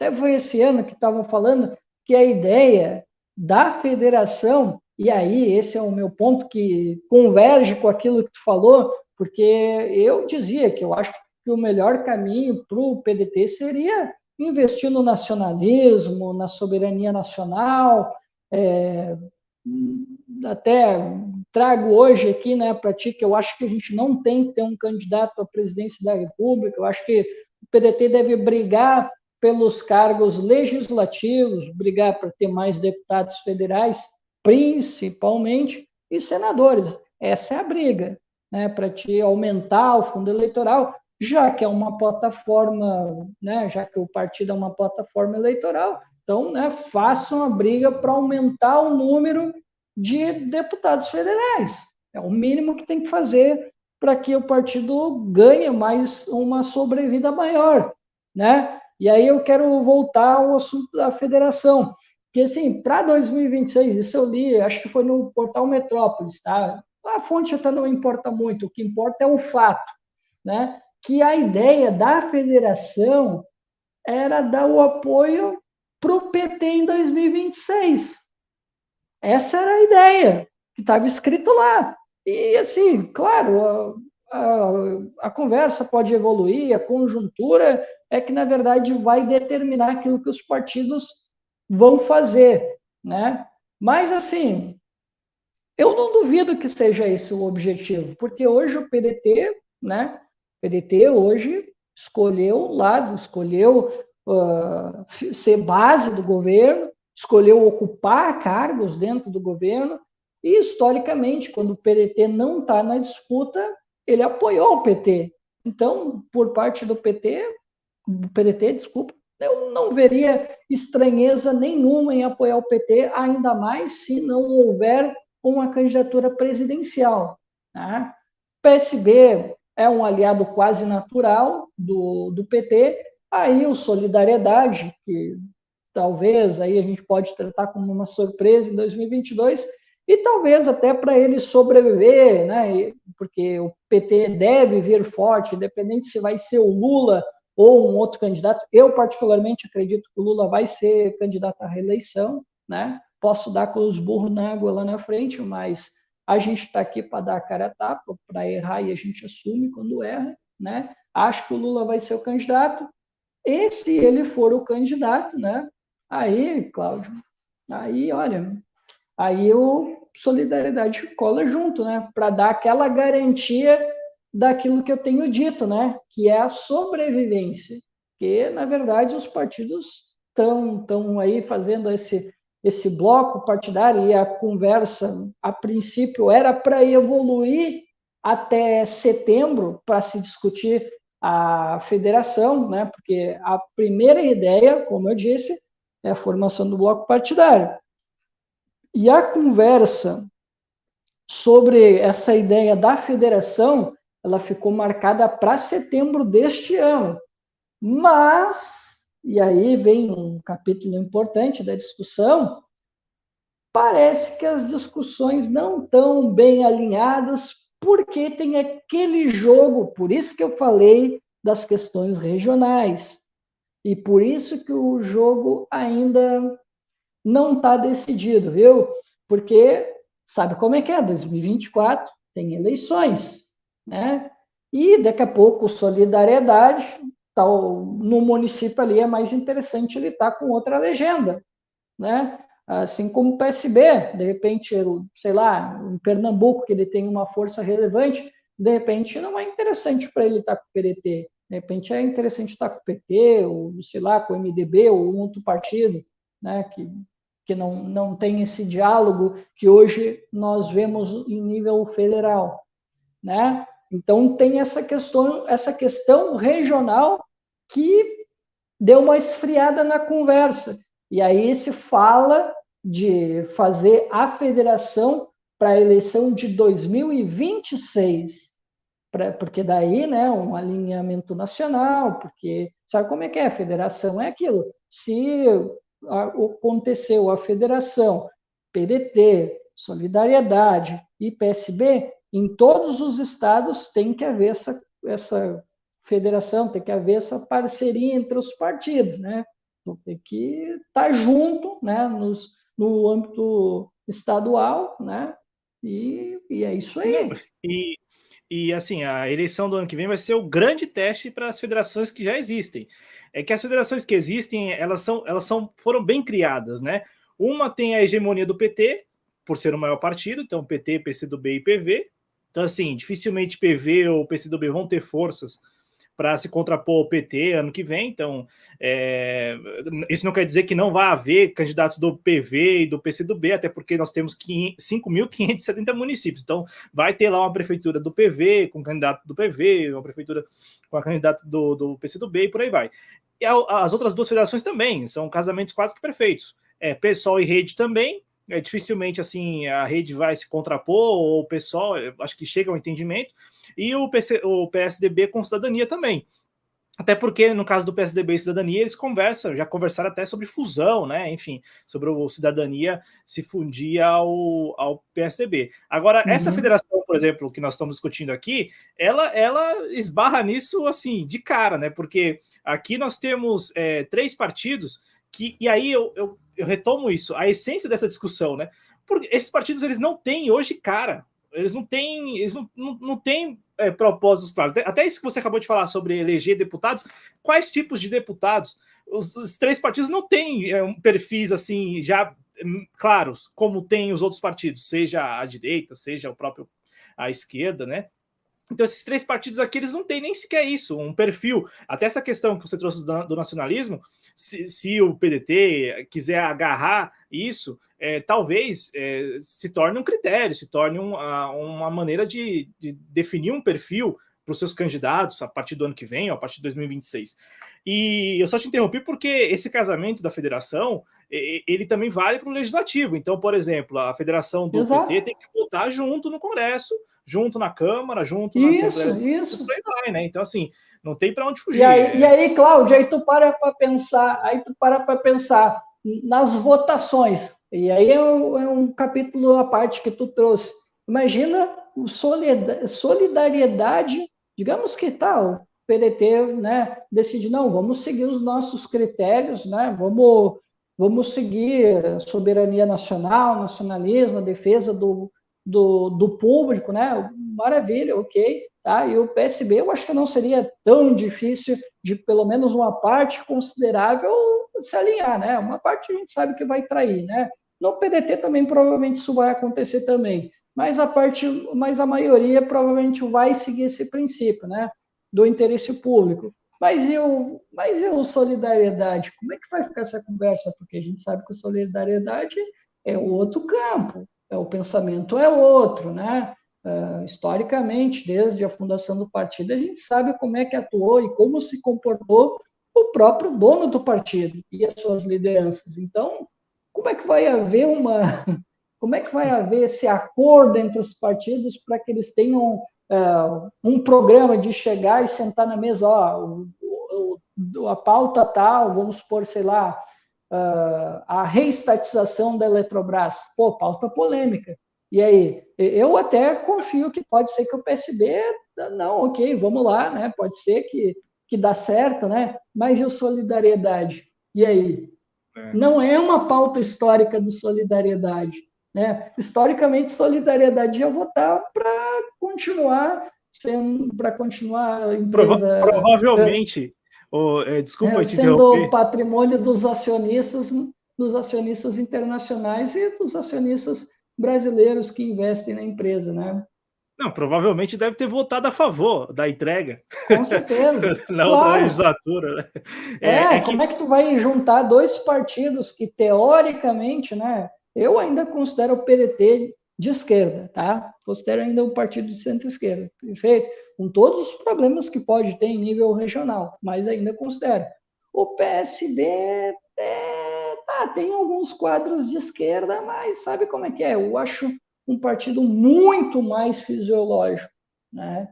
até foi esse ano que estavam falando que a ideia da federação, e aí esse é o meu ponto que converge com aquilo que tu falou, porque eu dizia que eu acho que o melhor caminho para o PDT seria investir no nacionalismo, na soberania nacional, até trago hoje aqui, né, para ti, que eu acho que a gente não tem que ter um candidato à presidência da República, eu acho que o PDT deve brigar pelos cargos legislativos, brigar para ter mais deputados federais, principalmente, e senadores. Essa é a briga, né, para te aumentar o fundo eleitoral, já que é uma plataforma, né, já que o partido é uma plataforma eleitoral, então, né, façam a briga para aumentar o número de deputados federais. É o mínimo que tem que fazer para que o partido ganhe mais uma sobrevida maior, né? E aí eu quero voltar ao assunto da federação, que assim, para 2026, isso eu li, acho que foi no portal Metrópolis, tá? A fonte até não importa muito, o que importa é o fato, né? Que a ideia da federação era dar o apoio para o PT em 2026. Essa era a ideia que estava escrito lá. E, assim, claro, a conversa pode evoluir, a conjuntura é que, na verdade, vai determinar aquilo que os partidos vão fazer, né? Mas, assim, eu não duvido que seja esse o objetivo, porque hoje o PDT, né? O PDT hoje escolheu um lado, escolheu ser base do governo, escolheu ocupar cargos dentro do governo, e historicamente, quando o PDT não está na disputa, ele apoiou o PT. Então, por parte do PDT, desculpa, eu não veria estranheza nenhuma em apoiar o PT, ainda mais se não houver uma candidatura presidencial. Tá? PSB é um aliado quase natural do PT, aí o Solidariedade, que talvez aí a gente pode tratar como uma surpresa em 2022, e talvez até para ele sobreviver, né? Porque o PT deve vir forte, independente se vai ser o Lula ou um outro candidato. Eu, particularmente, acredito que o Lula vai ser candidato à reeleição, né? Posso dar com os burros na água lá na frente, mas a gente está aqui para dar a cara a tapa, para errar e a gente assume quando erra, né? Acho que o Lula vai ser o candidato, e se ele for o candidato, né? Aí, Cláudio, aí, olha, aí o Solidariedade cola junto, né? Para dar aquela garantia daquilo que eu tenho dito, né? Que é a sobrevivência. Que, na verdade, os partidos estão aí fazendo esse bloco partidário, e a conversa, a princípio, era para evoluir até setembro para se discutir a federação, né? Porque a primeira ideia, como eu disse, é a formação do bloco partidário. E a conversa sobre essa ideia da federação, ela ficou marcada para setembro deste ano. Mas, e aí vem um capítulo importante da discussão, parece que as discussões não estão bem alinhadas, porque tem aquele jogo, por isso que eu falei das questões regionais, e por isso que o jogo ainda não está decidido, viu? Porque sabe como é que é? 2024 tem eleições, né? E daqui a pouco Solidariedade, tal, no município ali é mais interessante ele estar com outra legenda, né? Assim como o PSB, de repente, sei lá, em Pernambuco, que ele tem uma força relevante, de repente não é interessante para ele estar com o PDT, de repente é interessante estar com o PT, ou sei lá, com o MDB, ou um outro partido, né, que não tem esse diálogo que hoje nós vemos em nível federal, né? Então tem essa questão regional que deu uma esfriada na conversa. E aí se fala de fazer a federação para a eleição de 2026, porque daí, né, um alinhamento nacional, porque sabe como é que é? A federação é aquilo. Se aconteceu a federação, PDT, Solidariedade e PSB, em todos os estados tem que haver essa federação, tem que haver essa parceria entre os partidos, né? Então, tem que estar junto, né, no âmbito estadual, né? E é isso aí. Não, e assim, a eleição do ano que vem vai ser o grande teste para as federações que já existem. É que as federações que existem, foram bem criadas, né? Uma tem a hegemonia do PT, por ser o maior partido, então PT, PCdoB e PV. Então, assim, dificilmente PV ou PCdoB vão ter forças para se contrapor ao PT ano que vem. Então, isso não quer dizer que não vai haver candidatos do PV e do PCdoB, até porque nós temos 5.570 municípios. Então, vai ter lá uma prefeitura do PV com candidato do PV, uma prefeitura com a candidata do PCdoB e por aí vai. E as outras duas federações também, são casamentos quase que perfeitos. PSOL e Rede também. Dificilmente assim a Rede vai se contrapor, ou o PSOL, acho que chega ao entendimento, e o PSDB com Cidadania também. Até porque, no caso do PSDB e Cidadania, eles já conversaram até sobre fusão, né? Enfim, sobre o Cidadania se fundir ao PSDB. Agora, essa federação, por exemplo, que nós estamos discutindo aqui, ela esbarra nisso, assim, de cara, né? Porque aqui nós temos 3 partidos e aí eu retomo isso, a essência dessa discussão, né? Porque esses partidos, eles não têm hoje cara, eles não têm propósitos claros. Até isso que você acabou de falar sobre eleger deputados, quais tipos de deputados? Os 3 partidos não têm perfis assim já claros, como tem os outros partidos, seja a direita, seja a esquerda, né? Então, esses 3 partidos aqui, eles não têm nem sequer isso, um perfil. Até essa questão que você trouxe do nacionalismo, se o PDT quiser agarrar isso, talvez se torne um critério, se torne uma maneira de definir um perfil para os seus candidatos a partir do ano que vem, ou a partir de 2026. E eu só te interrompi porque esse casamento da federação, ele também vale para o legislativo. Então, por exemplo, a federação do PT tem que votar junto no Congresso, junto na Câmara, junto na Assembleia. Isso. Por aí vai, né? Então, assim, não tem para onde fugir. E aí, Cláudio, aí tu para para pensar nas votações. E aí é um capítulo à parte que tu trouxe. Imagina solidariedade, digamos que o PDT, né, decide, não, vamos seguir os nossos critérios, né, vamos seguir soberania nacional, nacionalismo, a defesa do público, né, maravilha, ok, tá? E o PSB, eu acho que não seria tão difícil de pelo menos uma parte considerável se alinhar, né? Uma parte a gente sabe que vai trair, né? No PDT também provavelmente isso vai acontecer também, mas a maioria provavelmente vai seguir esse princípio, né? Do interesse público. Mas e o solidariedade? Como é que vai ficar essa conversa? Porque a gente sabe que solidariedade é outro campo, o pensamento é outro, né? Historicamente, desde a fundação do partido, a gente sabe como é que atuou e como se comportou o próprio dono do partido e as suas lideranças. Então, como é que vai haver esse acordo entre os partidos para que eles tenham um programa de chegar e sentar na mesa, a pauta tal, vamos supor, sei lá, a reestatização da Eletrobras, pauta polêmica. E aí, eu até confio que pode ser que o PSB, não, ok, vamos lá, né? Pode ser que dá certo, né? Mas e o Solidariedade? E aí? Não é uma pauta histórica de solidariedade, né? Historicamente, solidariedade ia votar para continuar a empresa... Provavelmente, desculpa te sendo interromper. patrimônio dos acionistas internacionais e dos acionistas brasileiros que investem na empresa, né? Não, provavelmente deve ter votado a favor da entrega. Com certeza. Na outra legislatura. Né? Como é que tu vai juntar 2 partidos que, teoricamente, né? Eu ainda considero o PDT de esquerda, tá? Considero ainda um partido de centro-esquerda, perfeito? Com todos os problemas que pode ter em nível regional, mas ainda considero. O PSD tem alguns quadros de esquerda, mas sabe como é que é? Eu acho um partido muito mais fisiológico, né?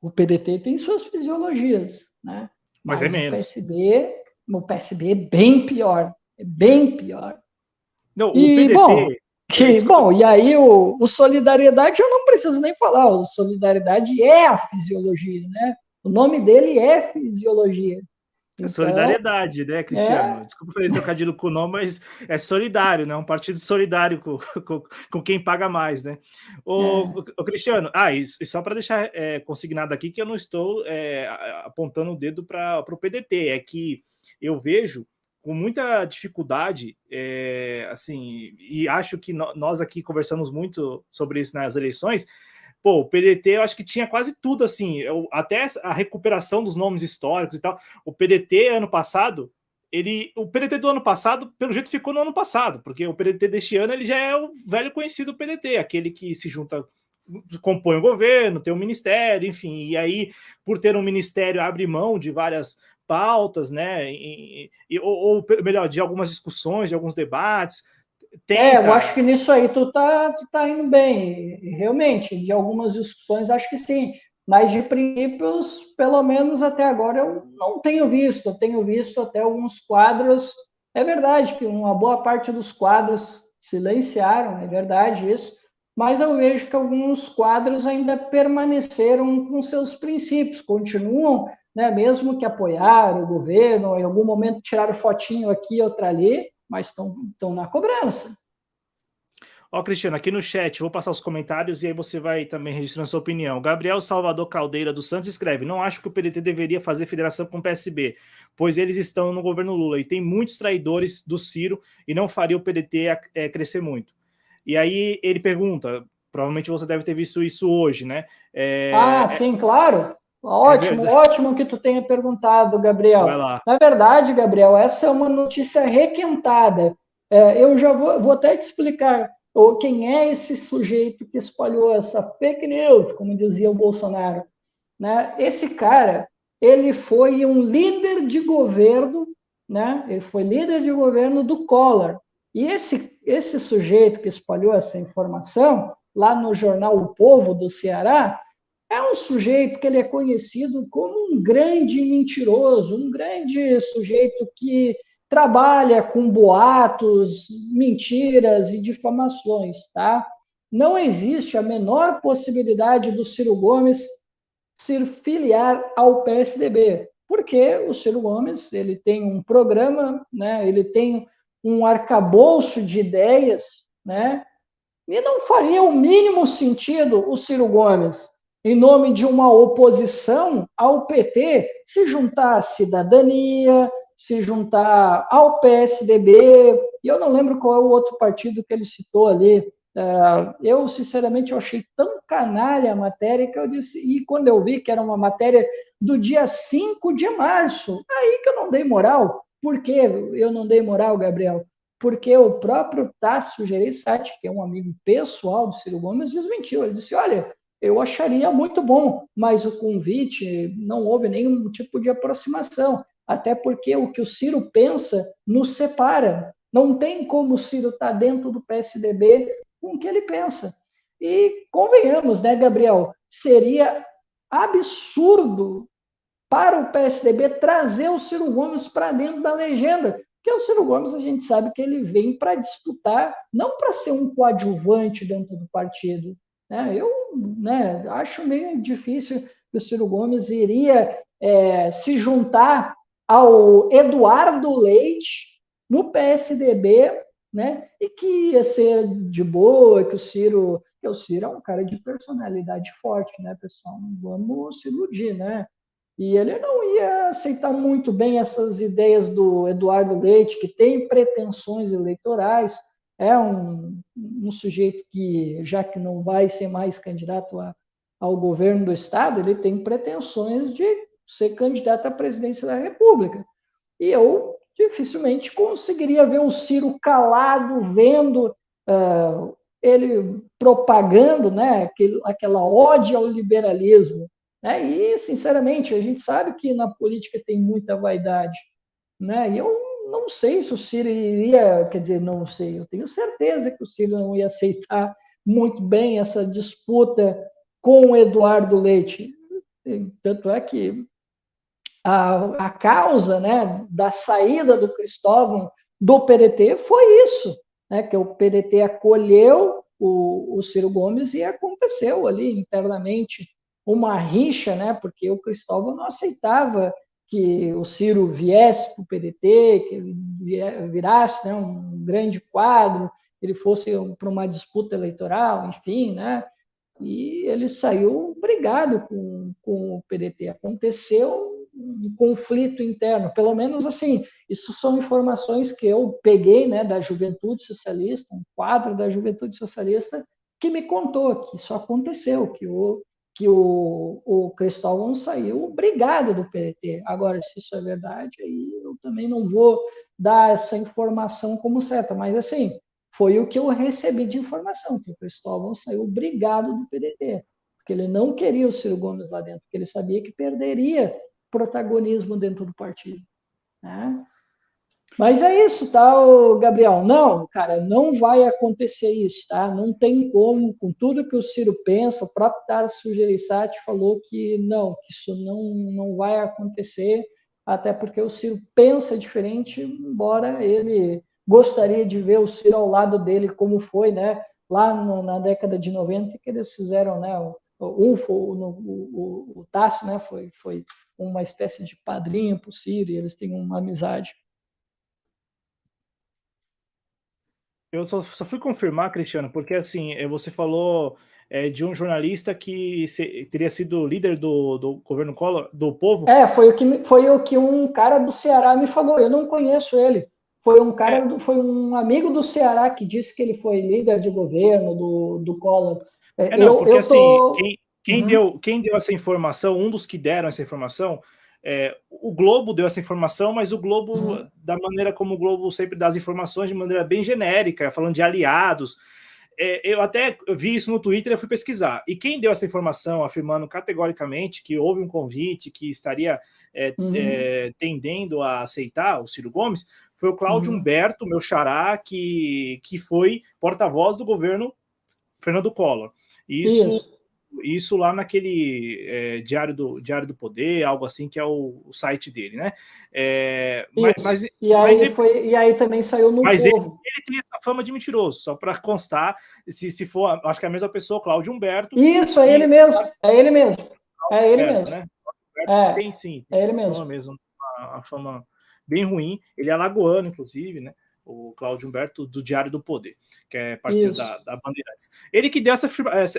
O PDT tem suas fisiologias, né? Mas é menos. O PSB é bem pior, Não, o PDT... e aí o Solidariedade eu não preciso nem falar, o Solidariedade é a fisiologia, né? O nome dele é fisiologia. Então, solidariedade, né, Cristiano? Desculpa fazer trocadilho com o nome, mas é solidário, né? Um partido solidário com quem paga mais, né? O Cristiano, e só para deixar consignado aqui que eu não estou apontando o dedo para o PDT, é que eu vejo com muita dificuldade, assim, e acho que nós aqui conversamos muito sobre isso nas eleições. Pô, o PDT eu acho que tinha quase tudo, assim, até a recuperação dos nomes históricos e tal. O PDT ano passado, o PDT do ano passado, pelo jeito, ficou no ano passado, porque o PDT deste ano ele já é o velho conhecido PDT, aquele que se junta, compõe o governo, tem um ministério, enfim, e aí, por ter um ministério, abre mão de várias pautas, né? Ou melhor, de algumas discussões, de alguns debates. Eu acho que nisso aí tu tá indo bem. Realmente, de algumas discussões, acho que sim. Mas de princípios, pelo menos até agora, eu não tenho visto. Eu tenho visto até alguns quadros. É verdade que uma boa parte dos quadros silenciaram, é verdade isso. Mas eu vejo que alguns quadros ainda permaneceram com seus princípios, continuam, né, mesmo que apoiaram o governo, em algum momento tiraram fotinho aqui, outra ali, mas estão na cobrança. Ó, Cristiano, aqui no chat, vou passar os comentários e aí você vai também registrando sua opinião. Gabriel Salvador Caldeira dos Santos escreve: não acho que o PDT deveria fazer federação com o PSB, pois eles estão no governo Lula e tem muitos traidores do Ciro e não faria o PDT crescer muito. E aí ele pergunta, provavelmente você deve ter visto isso hoje, né? Sim, claro. Ótimo que tu tenha perguntado, Gabriel. Vai lá. Na verdade, Gabriel, essa é uma notícia requentada. Eu já vou até te explicar quem é esse sujeito que espalhou essa fake news, como dizia o Bolsonaro. Né? Esse cara, ele foi um líder de governo, né? Ele foi líder de governo do Collor. E esse sujeito que espalhou essa informação, lá no jornal O Povo do Ceará, é um sujeito que ele é conhecido como um grande mentiroso, um grande sujeito que trabalha com boatos, mentiras e difamações, tá? Não existe a menor possibilidade do Ciro Gomes se filiar ao PSDB, porque o Ciro Gomes ele tem um programa, né? Ele tem um arcabouço de ideias, né? E não faria o mínimo sentido o Ciro Gomes, em nome de uma oposição ao PT, se juntar à Cidadania, se juntar ao PSDB, e eu não lembro qual é o outro partido que ele citou ali. Eu, sinceramente, eu achei tão canalha a matéria que eu disse, e quando eu vi que era uma matéria do dia 5 de março, aí que eu não dei moral. Por que eu não dei moral, Gabriel? Porque o próprio Tasso Gereissati, que é um amigo pessoal do Ciro Gomes, desmentiu. Ele disse, olha, eu acharia muito bom, mas o convite não houve nenhum tipo de aproximação, até porque o que o Ciro pensa nos separa. Não tem como o Ciro estar dentro do PSDB com o que ele pensa. E convenhamos, né, Gabriel, seria absurdo para o PSDB trazer o Ciro Gomes para dentro da legenda, porque o Ciro Gomes a gente sabe que ele vem para disputar, não para ser um coadjuvante dentro do partido. Né? Eu acho meio difícil que o Ciro Gomes iria se juntar ao Eduardo Leite no PSDB, né? E que ia ser de boa, que o Ciro é um cara de personalidade forte, né, pessoal? Não vamos se iludir, né? E ele não ia aceitar muito bem essas ideias do Eduardo Leite, que tem pretensões eleitorais, é um sujeito que, já que não vai ser mais candidato ao governo do Estado, ele tem pretensões de ser candidato à presidência da República. E eu dificilmente conseguiria ver o Ciro calado, vendo ele propagando, né, aquela ode ao liberalismo. Né? E, sinceramente, a gente sabe que na política tem muita vaidade. Né? E eu não sei se o Ciro iria, quer dizer, não sei, eu tenho certeza que o Ciro não ia aceitar muito bem essa disputa com o Eduardo Leite. Tanto é que a causa, né, da saída do Cristóvão do PDT foi isso, né, que o PDT acolheu o Ciro Gomes e aconteceu ali internamente uma rixa, né, porque o Cristóvão não aceitava que o Ciro viesse para o PDT, que ele virasse, né, um grande quadro, ele fosse para uma disputa eleitoral, enfim, né, e ele saiu brigado com o PDT. Aconteceu um conflito interno, pelo menos assim, isso são informações que eu peguei, né, da Juventude Socialista, um quadro da Juventude Socialista, que me contou que isso aconteceu, que o Cristóvão saiu brigado do PDT. Agora, se isso é verdade, aí eu também não vou dar essa informação como certa, mas assim, foi o que eu recebi de informação, que o Cristóvão saiu brigado do PDT, porque ele não queria o Ciro Gomes lá dentro, porque ele sabia que perderia protagonismo dentro do partido, né? Mas é isso, tá, Gabriel? Não, cara, não vai acontecer isso, tá? Não tem como, com tudo que o Ciro pensa, o próprio Tarso Gereissati falou que não, que isso não vai acontecer, até porque o Ciro pensa diferente, embora ele gostaria de ver o Ciro ao lado dele, como foi, né? Lá na década de 90, que eles fizeram, né? O Tarso, né? Foi uma espécie de padrinho para o Ciro, e eles têm uma amizade. Eu só fui confirmar, Cristiano, porque assim, você falou de um jornalista que teria sido líder do governo Collor, do povo. Foi o que um cara do Ceará me falou. Eu não conheço ele. Foi um amigo do Ceará que disse que ele foi líder de governo do Collor. Não, porque Eu assim, tô. quem deu essa informação, um dos que deram essa informação, o Globo deu essa informação, mas o Globo, da maneira como o Globo sempre dá as informações, de maneira bem genérica, falando de aliados. Eu até vi isso no Twitter e eu fui pesquisar. E quem deu essa informação, afirmando categoricamente que houve um convite, que estaria tendendo a aceitar o Ciro Gomes, foi o Cláudio Humberto, meu xará, que foi porta-voz do governo Fernando Collor. Isso lá naquele Diário do Poder, algo assim, que é o site dele, né? E aí também saiu no mas Povo. Ele tem essa fama de mentiroso, só para constar, se for, acho que é a mesma pessoa, Cláudio Humberto. Isso, é ele mesmo, é ele mesmo. É ele mesmo. Né? Tem sim, é ele fama mesmo, uma fama bem ruim. Ele é alagoano, inclusive, né? O Cláudio Humberto, do Diário do Poder, que é parceiro da Bandeirantes. Ele que deu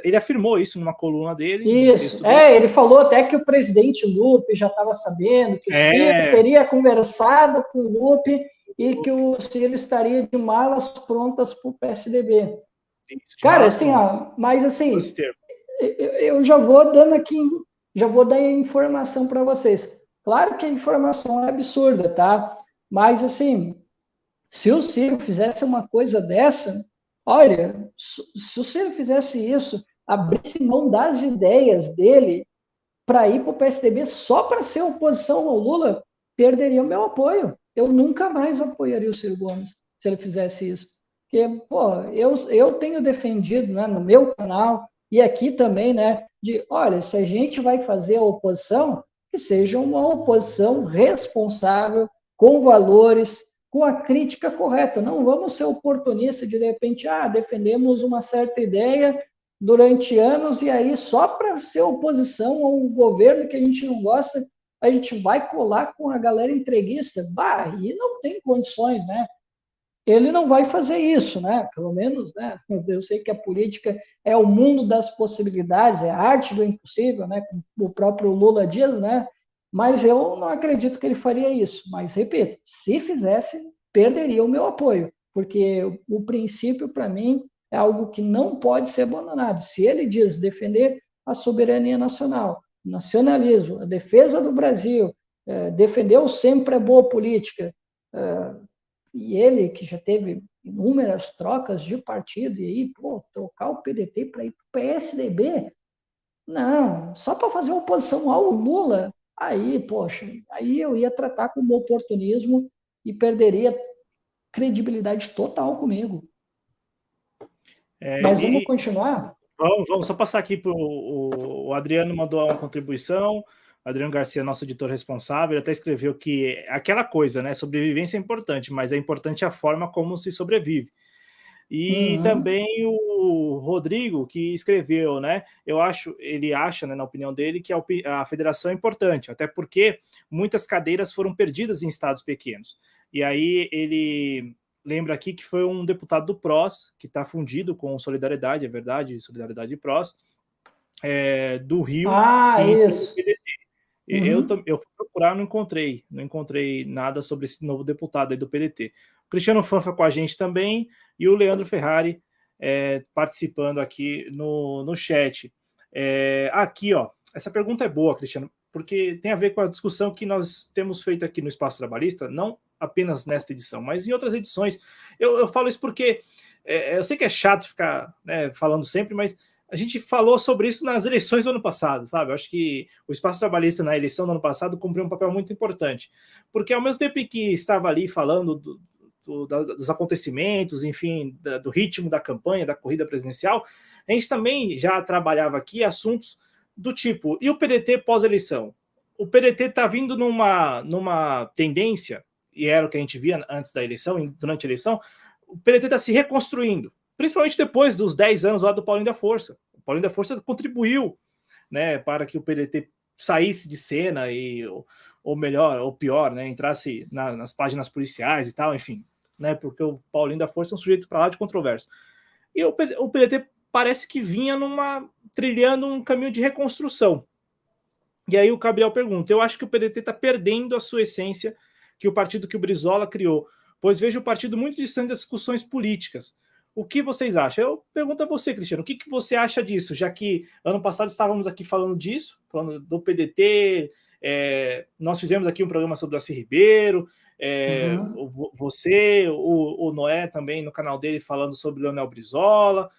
ele afirmou isso numa coluna dele. Isso, ele falou até que o presidente Lupe já estava sabendo, que o Ciro teria conversado com o Lupe e que o Ciro estaria de malas prontas para o PSDB. Cara, assim, mas assim, eu já vou dando aqui, já vou dar informação para vocês. Claro que a informação é absurda, tá? Mas assim, se o Ciro fizesse uma coisa dessa, olha, se o Ciro fizesse isso, abrisse mão das ideias dele para ir para o PSDB só para ser oposição ao Lula, perderia o meu apoio. Eu nunca mais apoiaria o Ciro Gomes se ele fizesse isso. Porque, pô, eu tenho defendido, né, no meu canal e aqui também, né, de, olha, se a gente vai fazer a oposição, que seja uma oposição responsável, com valores, com a crítica correta. Não vamos ser oportunistas de repente, defendemos uma certa ideia durante anos e aí só para ser oposição a um governo que a gente não gosta, a gente vai colar com a galera entreguista. E não tem condições, né? Ele não vai fazer isso, né? Pelo menos, né? Eu sei que a política é o mundo das possibilidades, é a arte do impossível, né? Como o próprio Lula diz, né? Mas eu não acredito que ele faria isso. Mas, repito, se fizesse, perderia o meu apoio, porque o princípio, para mim, é algo que não pode ser abandonado. Se ele diz defender a soberania nacional, o nacionalismo, a defesa do Brasil, defender o sempre a boa política, e ele, que já teve inúmeras trocas de partido, e aí, trocar o PDT para ir para o PSDB? Não, só para fazer oposição ao Lula, aí, poxa, aí eu ia tratar como oportunismo e perderia credibilidade total comigo. Mas vamos continuar? Vamos só passar aqui para o Adriano, mandou uma contribuição. Adriano Garcia, nosso editor responsável, ele até escreveu que aquela coisa, né? Sobrevivência é importante, mas é importante a forma como se sobrevive. E também o Rodrigo, que escreveu, né? Ele acha, né, na opinião dele, que a federação é importante, até porque muitas cadeiras foram perdidas em estados pequenos. E aí ele lembra aqui que foi um deputado do PROS, que está fundido com Solidariedade, é verdade, Solidariedade e PROS, do Rio, isso. Eu fui procurar, não encontrei nada sobre esse novo deputado aí do PDT. O Cristiano Fanfa com a gente também e o Leandro Ferrari participando aqui no chat. Aqui, ó, essa pergunta é boa, Cristiano, porque tem a ver com a discussão que nós temos feito aqui no Espaço Trabalhista, não apenas nesta edição, mas em outras edições. Eu falo isso porque eu sei que é chato ficar falando sempre, mas a gente falou sobre isso nas eleições do ano passado, sabe? Eu acho que o Espaço Trabalhista na eleição do ano passado cumpriu um papel muito importante, porque ao mesmo tempo que estava ali falando dos acontecimentos, enfim, do ritmo da campanha, da corrida presidencial, a gente também já trabalhava aqui assuntos do tipo, e o PDT pós-eleição? O PDT está vindo numa tendência, e era o que a gente via antes da eleição, durante a eleição, o PDT está se reconstruindo, principalmente depois dos 10 anos lá do Paulinho da Força. O Paulinho da Força contribuiu, né, para que o PDT saísse de cena ou melhor, ou pior, né, entrasse nas páginas policiais e tal, enfim, né, porque o Paulinho da Força é um sujeito para lá de controverso. E o PDT parece que vinha trilhando um caminho de reconstrução. E aí o Gabriel pergunta, eu acho que o PDT está perdendo a sua essência que o partido que o Brizola criou, pois vejo o partido muito distante das discussões políticas. O que vocês acham? Eu pergunto a você, Cristiano, o que você acha disso? Já que ano passado estávamos aqui falando disso, falando do PDT, nós fizemos aqui um programa sobre o Darcy Ribeiro, você, o Noé também no canal dele falando sobre o Leonel Brizola.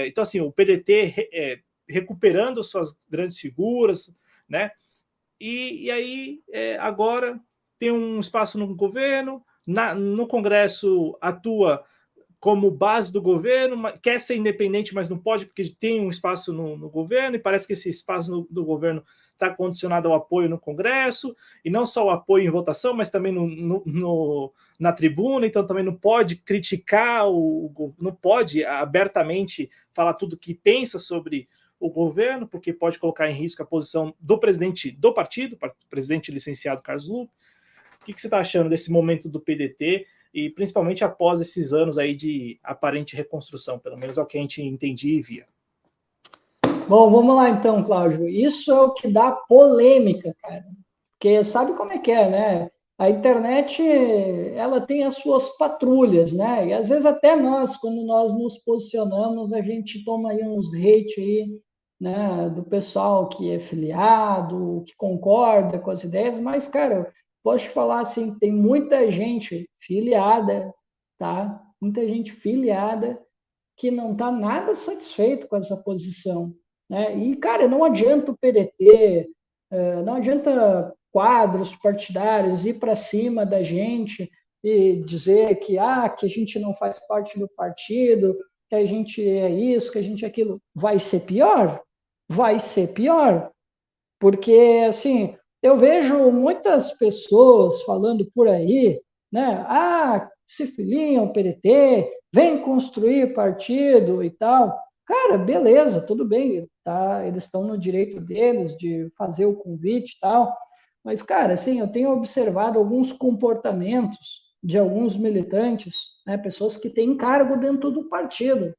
Então, assim, o PDT recuperando suas grandes figuras, né? E aí, agora tem um espaço no governo, no Congresso atua como base do governo, quer ser independente, mas não pode, porque tem um espaço no governo, e parece que esse espaço do governo está condicionado ao apoio no Congresso, e não só o apoio em votação, mas também na tribuna, então também não pode criticar, não pode abertamente falar tudo que pensa sobre o governo, porque pode colocar em risco a posição do presidente do partido, o presidente licenciado Carlos Lupe. O que você está achando desse momento do PDT, e principalmente após esses anos aí de aparente reconstrução, pelo menos é o que a gente entendia e via? Bom, vamos lá então, Cláudio. Isso é o que dá polêmica, cara. Porque sabe como é que é, né? A internet, ela tem as suas patrulhas, né? E às vezes até nós, quando nós nos posicionamos, a gente toma aí uns hate aí, né? Do pessoal que é filiado, que concorda com as ideias, mas, cara, posso te falar assim, tem muita gente filiada, tá? Muita gente filiada que não está nada satisfeito com essa posição, né? E, cara, não adianta o PDT, não adianta quadros partidários ir para cima da gente e dizer que a gente não faz parte do partido, que a gente é isso, que a gente é aquilo. Vai ser pior? Vai ser pior. Porque, assim, eu vejo muitas pessoas falando por aí, né? Se filiam ao PDT, vem construir partido e tal. Cara, beleza, tudo bem, tá? Eles estão no direito deles de fazer o convite e tal. Mas, cara, assim, eu tenho observado alguns comportamentos de alguns militantes, né? Pessoas que têm cargo dentro do partido,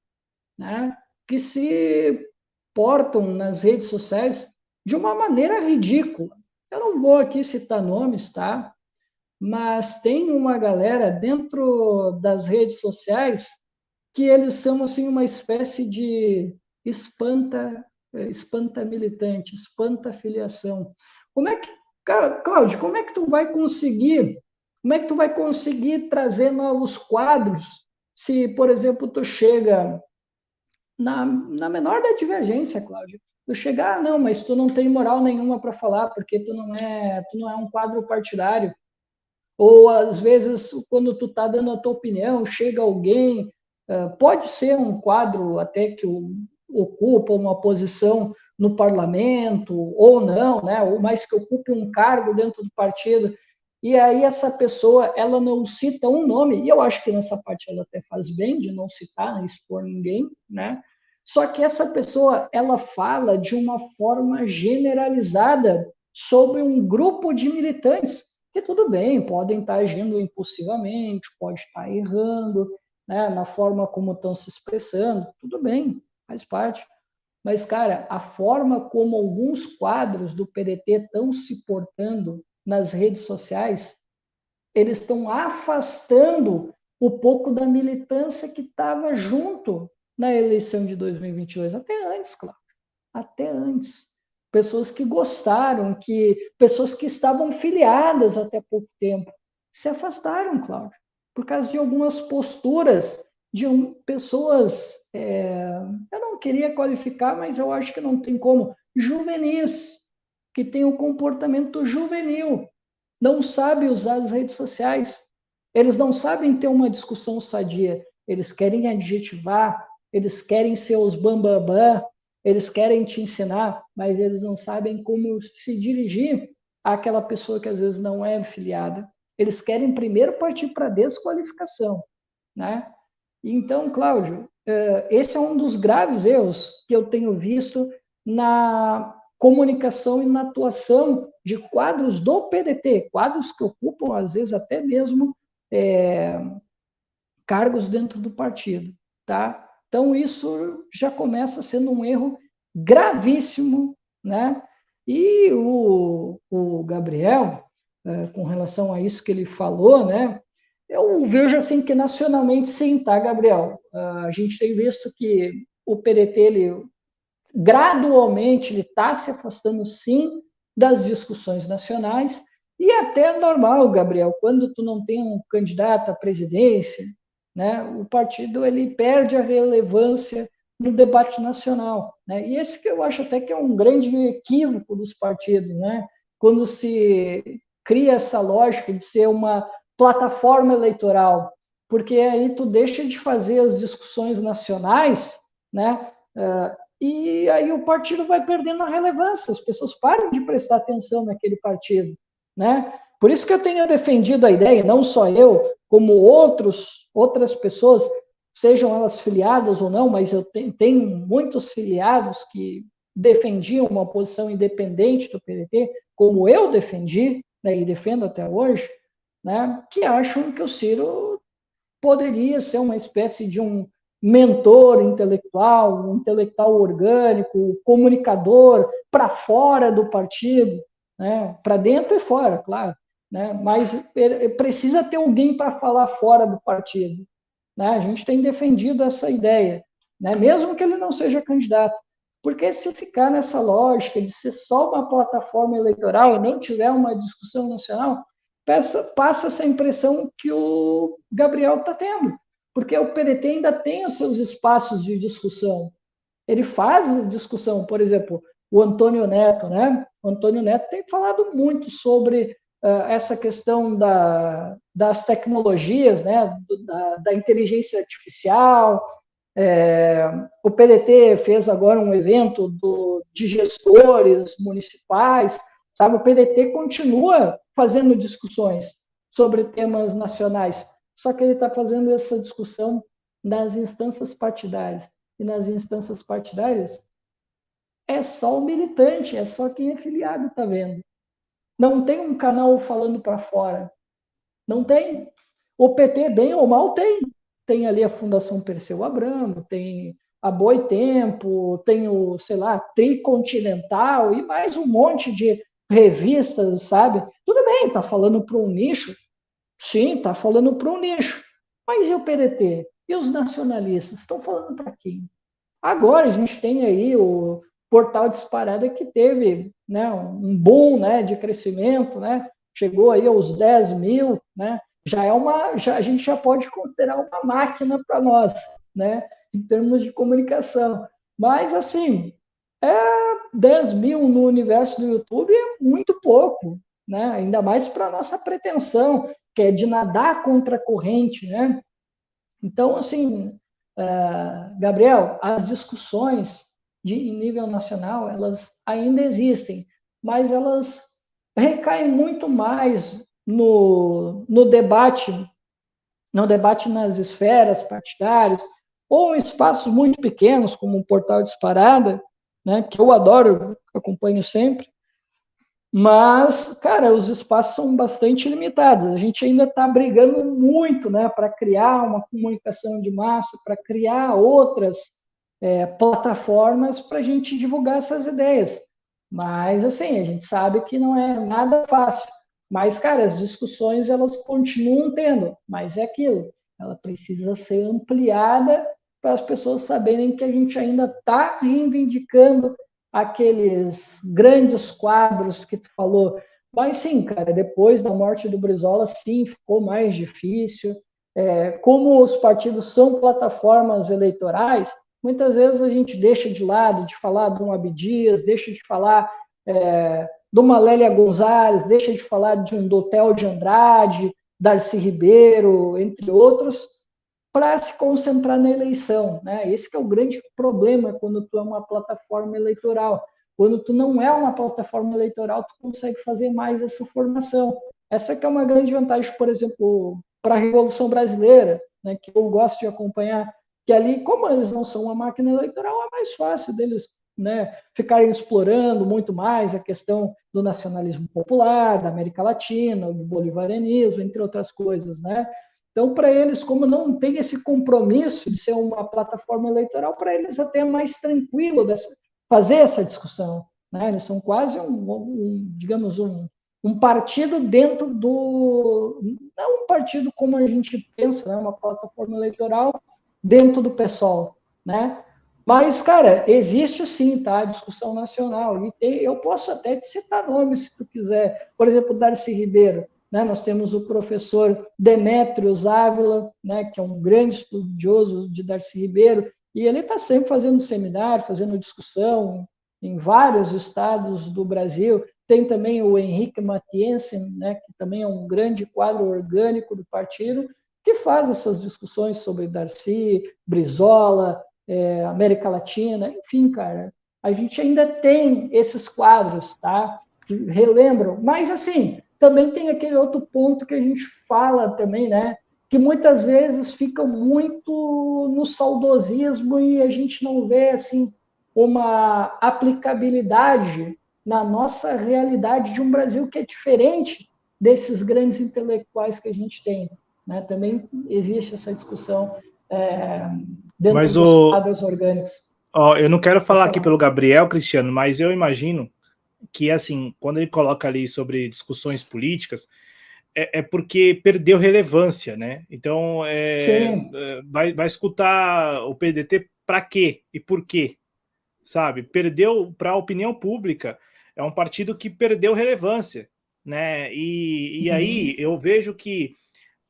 né? Que se portam nas redes sociais de uma maneira ridícula. Eu não vou aqui citar nomes, tá? Mas tem uma galera dentro das redes sociais que eles são assim uma espécie de espanta militante, espanta filiação. Como é que, Cláudio, como é que tu vai conseguir trazer novos quadros se, por exemplo, tu chega na menor da divergência, Cláudio. Eu chegar, não, mas tu não tem moral nenhuma para falar, porque tu não é um quadro partidário. Ou, às vezes, quando tu está dando a tua opinião, chega alguém, pode ser um quadro até que ocupa uma posição no parlamento, ou não, né? Ou mais que ocupe um cargo dentro do partido, e aí essa pessoa, ela não cita um nome, e eu acho que nessa parte ela até faz bem de não citar, não expor ninguém, né? Só que essa pessoa, ela fala de uma forma generalizada sobre um grupo de militantes, que tudo bem, podem estar agindo impulsivamente, pode estar errando, né, na forma como estão se expressando, tudo bem, faz parte. Mas, cara, a forma como alguns quadros do PDT estão se portando nas redes sociais, eles estão afastando um pouco da militância que estava junto na eleição de 2022, até antes, claro, até antes. Pessoas que gostaram, pessoas que estavam filiadas até pouco tempo, se afastaram, Cláudio, por causa de algumas posturas de pessoas, eu não queria qualificar, mas eu acho que não tem como, juvenis, que têm um comportamento juvenil, não sabem usar as redes sociais, eles não sabem ter uma discussão sadia, eles querem adjetivar, eles querem ser os bambambam, eles querem te ensinar, mas eles não sabem como se dirigir àquela pessoa que às vezes não é filiada. Eles querem primeiro partir para a desqualificação, né? Então, Cláudio, esse é um dos graves erros que eu tenho visto na comunicação e na atuação de quadros do PDT, quadros que ocupam, às vezes, até mesmo cargos dentro do partido, tá? Então, isso já começa sendo um erro gravíssimo, né? E o Gabriel, com relação a isso que ele falou, né? Eu vejo assim que nacionalmente sim, tá, Gabriel? A gente tem visto que o PDT, ele gradualmente, ele está se afastando sim das discussões nacionais, e até normal, Gabriel, quando tu não tem um candidato à presidência, né, o partido ele perde a relevância no debate nacional, né? E esse que eu acho até que é um grande equívoco dos partidos, né? Quando se cria essa lógica de ser uma plataforma eleitoral, porque aí tu deixa de fazer as discussões nacionais, né? E aí o partido vai perdendo a relevância, as pessoas param de prestar atenção naquele partido, né? Por isso que eu tenho defendido a ideia, não só eu, como outras pessoas, sejam elas filiadas ou não, mas eu tenho muitos filiados que defendiam uma posição independente do PDT, como eu defendi, né, e defendo até hoje, né, que acham que o Ciro poderia ser uma espécie de um mentor intelectual, um intelectual orgânico, comunicador para fora do partido, né, para dentro e fora, claro, né, mas precisa ter alguém para falar fora do partido, né? A gente tem defendido essa ideia, né, mesmo que ele não seja candidato, porque se ficar nessa lógica de ser só uma plataforma eleitoral e não tiver uma discussão nacional, passa essa impressão que o Gabriel está tendo, porque o PDT ainda tem os seus espaços de discussão. Ele faz discussão, por exemplo, o Antônio Neto, né? O Antônio Neto tem falado muito sobre essa questão das tecnologias, né? Da inteligência artificial. O PDT fez agora um evento de gestores municipais, sabe? O PDT continua fazendo discussões sobre temas nacionais, só que ele está fazendo essa discussão nas instâncias partidárias. E nas instâncias partidárias é só o militante, é só quem é filiado está vendo. Não tem um canal falando para fora. Não tem. O PT, bem ou mal, tem. Tem ali a Fundação Perseu Abramo, tem a Boitempo, tem o, sei lá, Tricontinental e mais um monte de revistas, sabe? Tudo bem, está falando para um nicho. Sim, está falando para um nicho. Mas e o PDT? E os nacionalistas? Estão falando para quem? Agora a gente tem aí o Portal Disparada que teve, né, um boom, né, de crescimento, né, chegou aí aos 10 mil, né, a gente já pode considerar uma máquina para nós, né, em termos de comunicação. Mas, assim, 10 mil no universo do YouTube é muito pouco, né, ainda mais para a nossa pretensão, que é de nadar contra a corrente, né. Então, assim, Gabriel, as discussões em nível nacional, elas ainda existem, mas elas recaem muito mais no debate nas esferas partidárias, ou em espaços muito pequenos, como um Portal Disparada, né, que eu adoro, acompanho sempre, mas, cara, os espaços são bastante limitados. A gente ainda está brigando muito, né, para criar uma comunicação de massa, para criar outras plataformas para a gente divulgar essas ideias. Mas, assim, a gente sabe que não é nada fácil. Mas, cara, as discussões, elas continuam tendo, mas é aquilo, ela precisa ser ampliada para as pessoas saberem que a gente ainda está reivindicando aqueles grandes quadros que tu falou. Mas sim, cara, depois da morte do Brizola, sim, ficou mais difícil. Como os partidos são plataformas eleitorais, muitas vezes a gente deixa de lado de falar de um Abdias, deixa de falar de uma Lélia Gonzalez, deixa de falar de um Dotel de Andrade, Darcy Ribeiro, entre outros, para se concentrar na eleição, né? Esse que é o grande problema quando tu é uma plataforma eleitoral. Quando tu não é uma plataforma eleitoral, tu consegue fazer mais essa formação. Essa que é uma grande vantagem, por exemplo, para a Revolução Brasileira, né, que eu gosto de acompanhar, que ali, como eles não são uma máquina eleitoral, é mais fácil deles, né, ficarem explorando muito mais a questão do nacionalismo popular, da América Latina, do bolivarianismo, entre outras coisas, né? Então, para eles, como não tem esse compromisso de ser uma plataforma eleitoral, para eles até é mais tranquilo fazer essa discussão, né? Eles são quase digamos, um partido dentro do... Não um partido como a gente pensa, né? Uma plataforma eleitoral dentro do PSOL, né? Mas, cara, existe sim, tá? A discussão nacional. Eu posso até te citar nomes, se tu quiser. Por exemplo, Darcy Ribeiro. Né? Nós temos o professor Demétrios Ávila, né? Que é um grande estudioso de Darcy Ribeiro, e ele está sempre fazendo seminário, fazendo discussão em vários estados do Brasil. Tem também o Henrique Matiensen, né? Que também é um grande quadro orgânico do partido, que faz essas discussões sobre Darcy, Brizola, América Latina, enfim, cara, a gente ainda tem esses quadros, tá? Que relembram, mas assim, também tem aquele outro ponto que a gente fala também, né? Que muitas vezes fica muito no saudosismo e a gente não vê assim uma aplicabilidade na nossa realidade de um Brasil que é diferente desses grandes intelectuais que a gente tem, né? Também existe essa discussão dentro Mas dos quadros orgânicos. eu não quero falar aqui falar. pelo Gabriel, Cristiano, mas eu imagino que, assim, quando ele coloca ali sobre discussões políticas, é porque perdeu relevância, né? Então, vai escutar o PDT para quê e por quê, sabe? Perdeu para a opinião pública, é um partido que perdeu relevância, né? E aí eu vejo que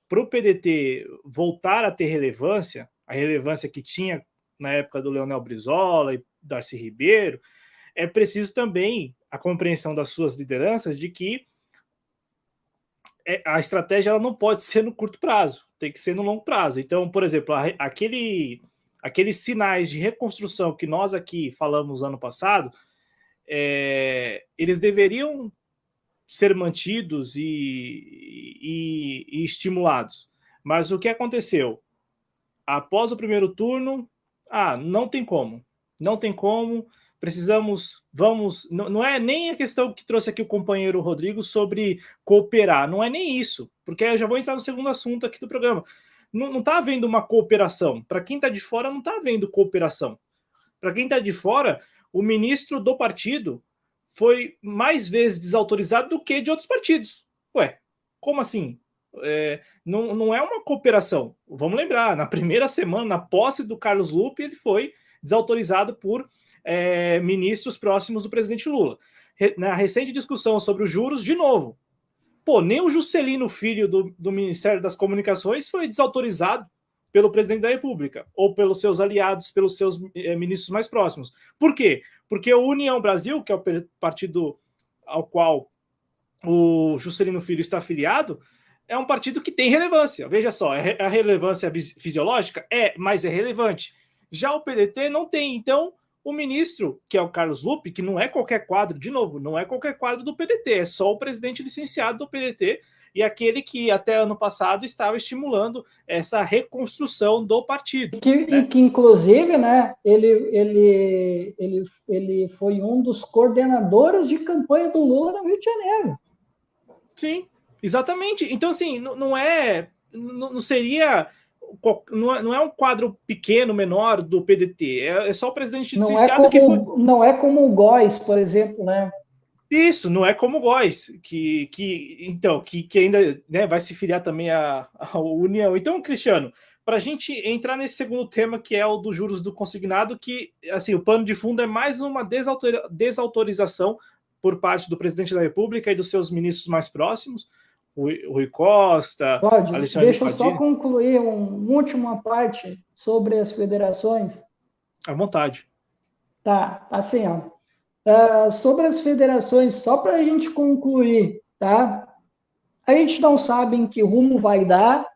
para o PDT voltar a ter relevância, a relevância que tinha na época do Leonel Brizola e Darcy Ribeiro, é preciso também a compreensão das suas lideranças de que a estratégia ela não pode ser no curto prazo, tem que ser no longo prazo. Então, por exemplo, aqueles sinais de reconstrução que nós aqui falamos ano passado, eles deveriam ser mantidos e estimulados. Mas o que aconteceu? Após o primeiro turno, não tem como. Não tem como, vamos. Não é nem a questão que trouxe aqui o companheiro Rodrigo sobre cooperar, não é nem isso, porque eu já vou entrar no segundo assunto aqui do programa. Não está havendo uma cooperação. Para quem está de fora, não está havendo cooperação. Para quem está de fora, o ministro do partido foi mais vezes desautorizado do que de outros partidos. Ué, como assim? Não é uma cooperação. Vamos lembrar, na primeira semana, na posse do Carlos Lupe, ele foi desautorizado por ministros próximos do presidente Lula. Na recente discussão sobre os juros, de novo. Pô, nem o Juscelino Filho do Ministério das Comunicações foi desautorizado pelo presidente da República, ou pelos seus aliados, pelos seus ministros mais próximos. Por quê? Porque o União Brasil, que é o partido ao qual o Juscelino Filho está afiliado, é um partido que tem relevância. Veja só, a relevância fisiológica? Mas é relevante. Já o PDT não tem. Então, o ministro, que é o Carlos Lupe, que não é qualquer quadro, de novo, não é qualquer quadro do PDT, é só o presidente licenciado do PDT e aquele que até ano passado estava estimulando essa reconstrução do partido. E que inclusive, né, ele foi um dos coordenadores de campanha do Lula no Rio de Janeiro. Sim, exatamente. Então, assim, não seria não é um quadro pequeno, menor do PDT, é só o presidente Não licenciado que foi. Não é como o Góes, por exemplo, né? Isso, não é como o Góes, que ainda, né, vai se filiar também à União. Então, Cristiano, para a gente entrar nesse segundo tema, que é o dos juros do consignado, que assim, o pano de fundo é mais uma desautorização por parte do presidente da República e dos seus ministros mais próximos, o Rui Costa, Cláudio, Alexandre de deixa eu só Padilha. concluir uma última parte sobre as federações. À vontade. Tá, assim, ó. Sobre as federações, só para a gente concluir, tá? A gente não sabe em que rumo vai dar,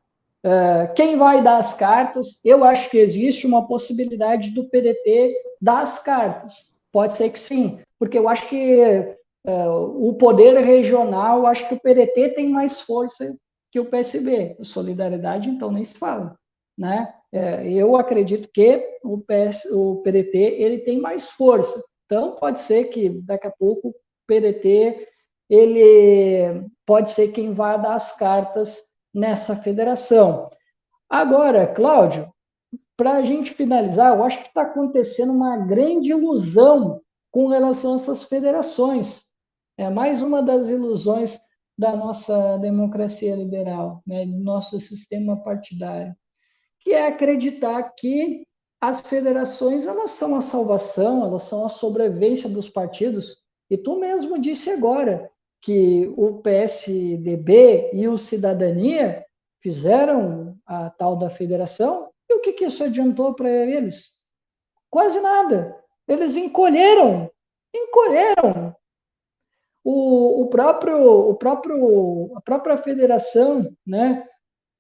quem vai dar as cartas. Eu acho que existe uma possibilidade do PDT dar as cartas. Pode ser que sim, porque eu acho que o poder regional, acho que o PDT tem mais força que o PSB. O Solidariedade, então, nem se fala, né? Eu acredito que o PDT ele tem mais força. Então, pode ser que daqui a pouco o PDT ele pode ser quem vá dar as cartas nessa federação. Agora, Cláudio, para a gente finalizar, eu acho que está acontecendo uma grande ilusão com relação a essas federações. É mais uma das ilusões da nossa democracia liberal, né, do nosso sistema partidário, que é acreditar que as federações elas são a salvação, elas são a sobrevivência dos partidos. E tu mesmo disse agora que o PSDB e o Cidadania fizeram a tal da federação, e o que isso adiantou para eles? Quase nada. Eles encolheram. A própria federação, né?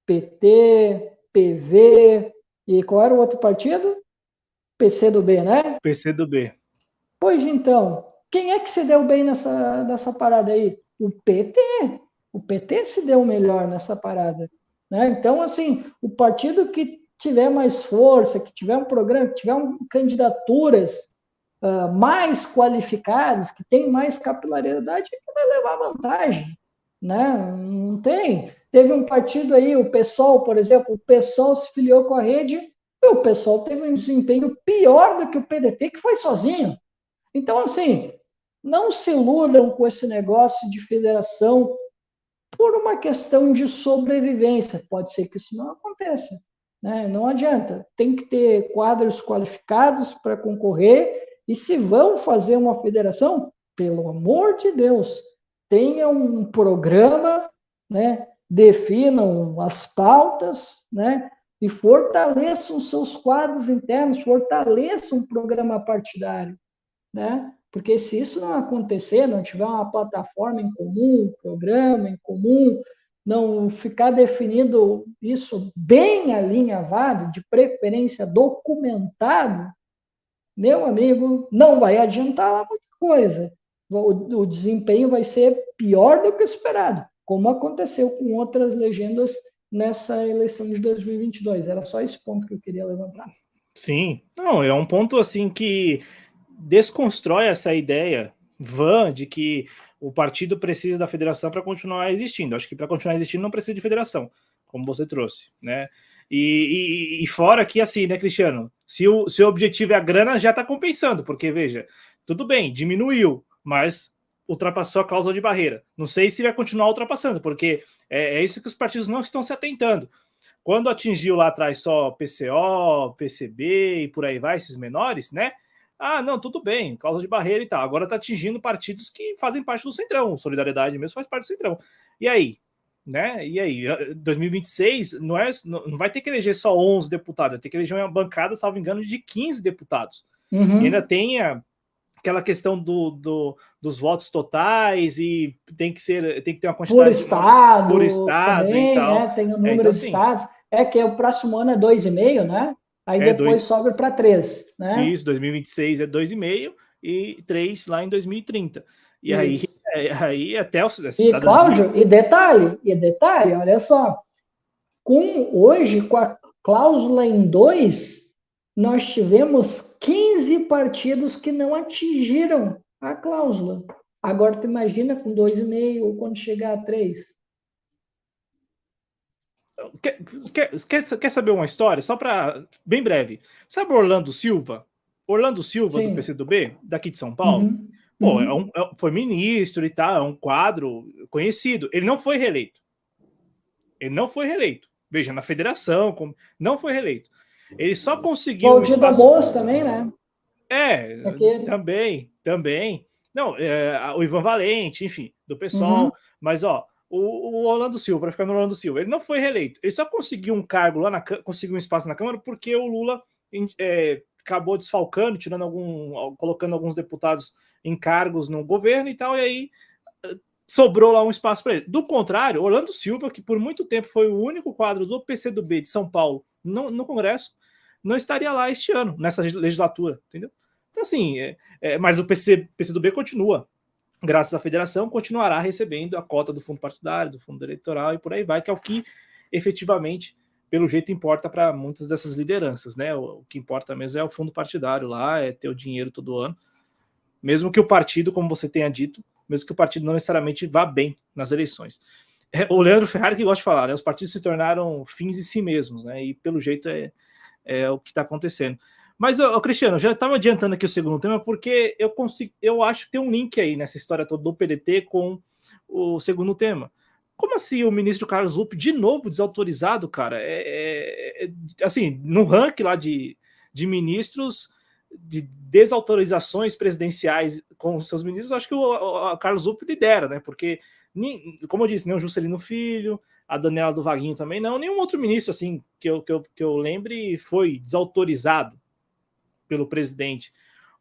PT, PV, e qual era o outro partido? PCdoB, né? PCdoB. Pois então, quem é que se deu bem nessa parada aí? O PT. O PT se deu melhor nessa parada. Né? Então, assim, o partido que tiver mais força, que tiver um programa, que tiver candidaturas mais qualificadas, que tem mais capilaridade, é que vai levar vantagem. Né? Não tem. Teve um partido aí, o PSOL, por exemplo, o PSOL se filiou com a rede, e o PSOL teve um desempenho pior do que o PDT, que foi sozinho. Então, assim, não se iludam com esse negócio de federação por uma questão de sobrevivência. Pode ser que isso não aconteça. Né? Não adianta. Tem que ter quadros qualificados para concorrer. E se vão fazer uma federação, pelo amor de Deus, tenha um programa, né? Definam as pautas, né? E fortaleçam seus quadros internos, fortaleçam um programa partidário, né? Porque se isso não acontecer, não tiver uma plataforma em comum, um programa em comum, não ficar definido isso bem alinhavado, de preferência documentado, meu amigo, não vai adiantar muita coisa. O desempenho vai ser pior do que esperado, como aconteceu com outras legendas nessa eleição de 2022. Era só esse ponto que eu queria levantar. Sim, não, é um ponto assim que desconstrói essa ideia vã de que o partido precisa da federação para continuar existindo. Acho que para continuar existindo não precisa de federação, como você trouxe, né? E fora que assim, né, Cristiano? Se o objetivo é a grana, já está compensando, porque veja, tudo bem, diminuiu, mas ultrapassou a cláusula de barreira. Não sei se vai continuar ultrapassando, porque é isso que os partidos não estão se atentando. Quando atingiu lá atrás só PCO, PCB e por aí vai, esses menores, né? Ah, não, tudo bem, causa de barreira e tal. Agora está atingindo partidos que fazem parte do Centrão. Solidariedade mesmo faz parte do Centrão. E aí? Né? E aí? 2026 não vai ter que eleger só 11 deputados, vai ter que eleger uma bancada, salvo engano, de 15 deputados. Uhum. E ainda tem aquela questão dos votos totais e tem que ter uma quantidade por estado também, e tal. né? Tem o número então, de assim, estados. Que o próximo ano é 2,5, né? Aí depois sobe para 3, né? Isso, 2026 é 2,5 e 3 lá em 2030. E aí até a cidadania. Cláudio, e detalhe, olha só, hoje, com a cláusula em 2, nós tivemos 15 partidos que não atingiram a cláusula. Agora, tu imagina com 2,5 ou quando chegar a 3. Quer saber uma história? Só para bem breve. Sabe o Orlando Silva? Orlando Silva, do Sim. PCdoB, daqui de São Paulo? Pô, foi ministro e tal, é um quadro conhecido. Ele não foi reeleito. Ele não foi reeleito. Veja, na federação, não foi reeleito. Ele só conseguiu um Valdir da espaço. Moça também, né? Aquele. Também. Não, o Ivan Valente, enfim, do PSOL. Mas, ó, o Orlando Silva, para ficar no Orlando Silva, ele não foi reeleito. Ele só conseguiu um cargo lá, conseguiu um espaço na Câmara porque o Lula acabou desfalcando, colocando alguns deputados em cargos no governo e tal, e aí sobrou lá um espaço para ele. Do contrário, Orlando Silva, que por muito tempo foi o único quadro do PCdoB de São Paulo no Congresso, não estaria lá este ano, nessa legislatura, entendeu? Então, assim, mas o PCdoB continua, graças à federação, continuará recebendo a cota do fundo partidário, do fundo eleitoral e por aí vai, que é o que efetivamente, pelo jeito, importa para muitas dessas lideranças, né? O que importa mesmo é o fundo partidário lá, é ter o dinheiro todo ano, mesmo que o partido, como você tenha dito, mesmo que o partido não necessariamente vá bem nas eleições. O Leandro Ferrari que gosta de falar, né? Os partidos se tornaram fins em si mesmos, né? E pelo jeito é o que está acontecendo. Mas, Cristiano, já estava adiantando aqui o segundo tema, porque eu acho que tem um link aí nessa história toda do PDT com o segundo tema. Como assim o ministro Carlos Lupe, de novo, desautorizado, cara? Assim, no ranking lá de ministros, de desautorizações presidenciais com seus ministros, acho que o Carlos Lupe lidera, né? Porque, como eu disse, nem o Juscelino Filho, a Daniela do Vaguinho também não, nenhum outro ministro assim que eu lembre foi desautorizado pelo presidente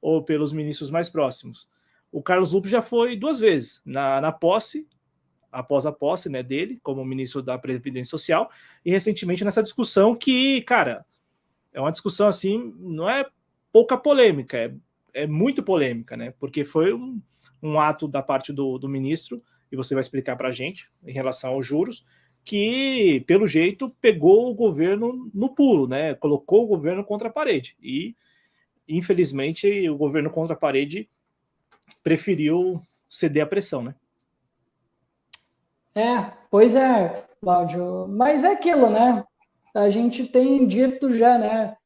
ou pelos ministros mais próximos. O Carlos Lupe já foi 2 vezes, na posse, após a posse, né, dele como ministro da Previdência Social, e recentemente nessa discussão que, cara, é uma discussão assim, não é pouca polêmica, é muito polêmica, né? Porque foi um ato da parte do ministro, e você vai explicar para a gente, em relação aos juros, que, pelo jeito, pegou o governo no pulo, né? Colocou o governo contra a parede. E, infelizmente, o governo contra a parede preferiu ceder à pressão, né? Pois é, Cláudio. Mas é aquilo, né? A gente tem dito já, né?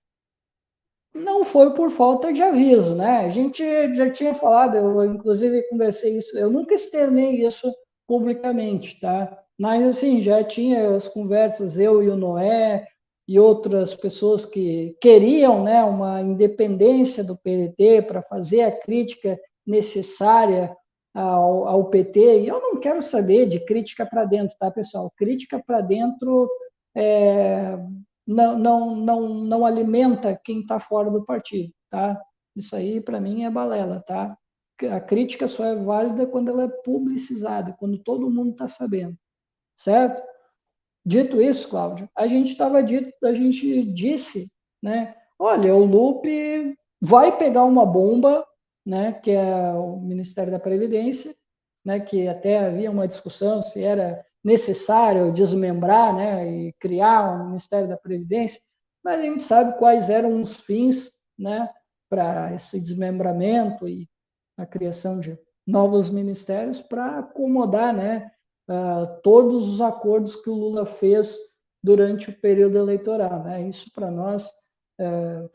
Não foi por falta de aviso, né? A gente já tinha falado, eu inclusive conversei isso, eu nunca externei isso publicamente, tá? Mas assim, já tinha as conversas, eu e o Noé e outras pessoas que queriam, né, uma independência do PDT para fazer a crítica necessária ao PT, e eu não quero saber de crítica para dentro, tá, pessoal? Crítica para dentro não alimenta quem está fora do partido, tá? Isso aí, para mim, é balela, tá? A crítica só é válida quando ela é publicizada, quando todo mundo está sabendo, certo? Dito isso, Cláudio, a gente disse, né? Olha, o Lupe vai pegar uma bomba, né? Que é o Ministério da Previdência, né? Que até havia uma discussão se era necessário desmembrar, né? E criar um Ministério da Previdência, mas a gente sabe quais eram os fins, né? Para esse desmembramento e a criação de novos ministérios para acomodar, né? Todos os acordos que o Lula fez durante o período eleitoral. Né? Isso, para nós,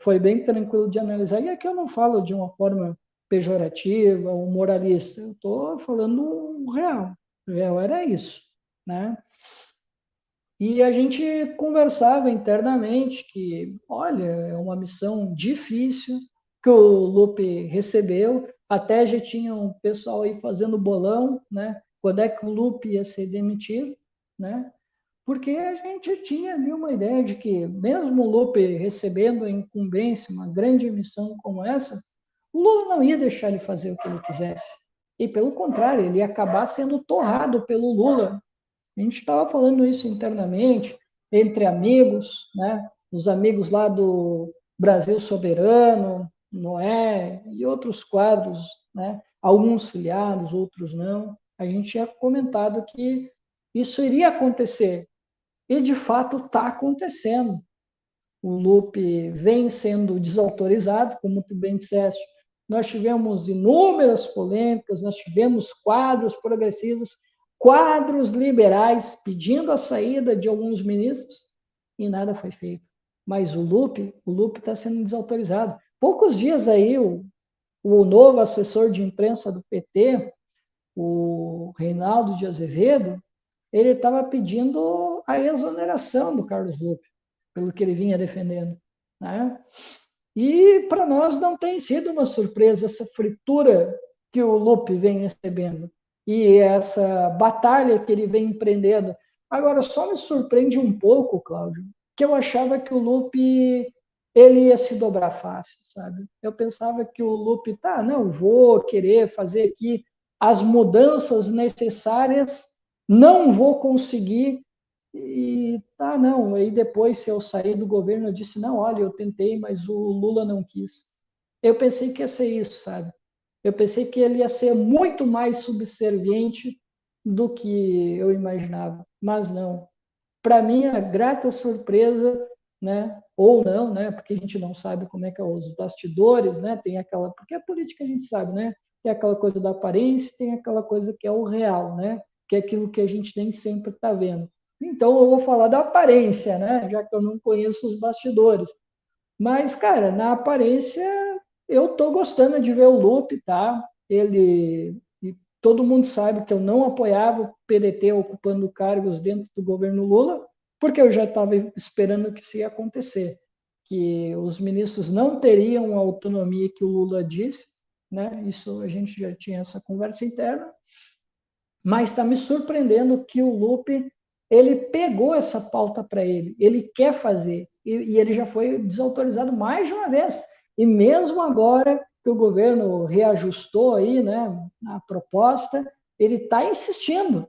foi bem tranquilo de analisar. E aqui eu não falo de uma forma pejorativa ou moralista, eu estou falando o real. O real era isso. Né? E a gente conversava internamente que, olha, é uma missão difícil que o Lupe recebeu, até já tinha um pessoal aí fazendo bolão, né? Quando é que o Lupe ia ser demitido, né? Porque a gente tinha ali uma ideia de que, mesmo o Lupe recebendo a incumbência, uma grande missão como essa, o Lula não ia deixar ele fazer o que ele quisesse. E, pelo contrário, ele ia acabar sendo torrado pelo Lula. A gente estava falando isso internamente, entre amigos, né? Os amigos lá do Brasil Soberano, Noé e outros quadros, né? Alguns filiados, outros não. A gente tinha comentado que isso iria acontecer. E, de fato, está acontecendo. O Lupe vem sendo desautorizado, como tu bem disseste. Nós tivemos inúmeras polêmicas, nós tivemos quadros progressistas quadros liberais pedindo a saída de alguns ministros e nada foi feito. Mas o Lupe está sendo desautorizado. Poucos dias aí, o novo assessor de imprensa do PT, o Reinaldo de Azevedo, ele estava pedindo a exoneração do Carlos Lupe, pelo que ele vinha defendendo, né? E para nós não tem sido uma surpresa essa fritura que o Lupe vem recebendo e essa batalha que ele vem empreendendo. Agora, só me surpreende um pouco, Cláudio, que eu achava que o Lupe ele ia se dobrar fácil, sabe? Eu pensava que o Lupe, tá, não, vou querer fazer aqui as mudanças necessárias, não vou conseguir, e tá, não. Aí depois, se eu sair do governo, eu disse, não, olha, eu tentei, mas o Lula não quis. Eu pensei que ia ser isso, sabe? Eu pensei que ele ia ser muito mais subserviente do que eu imaginava, mas não. Para mim, a grata surpresa, né? Ou não, né? Porque a gente não sabe como é que é os bastidores, né? Tem aquela, porque a política a gente sabe, né? Tem aquela coisa da aparência, tem aquela coisa que é o real, né? Que é aquilo que a gente nem sempre está vendo. Então, eu vou falar da aparência, né? Já que eu não conheço os bastidores. Mas, cara, na aparência, eu tô gostando de ver o Lupe, tá? E todo mundo sabe que eu não apoiava o PDT ocupando cargos dentro do governo Lula, porque eu já estava esperando que isso ia acontecer, que os ministros não teriam a autonomia que o Lula disse, né? Isso a gente já tinha essa conversa interna, mas está me surpreendendo que o Lupe ele pegou essa pauta para ele quer fazer, e ele já foi desautorizado mais de uma vez. E mesmo agora que o governo reajustou aí, né, a proposta, ele está insistindo,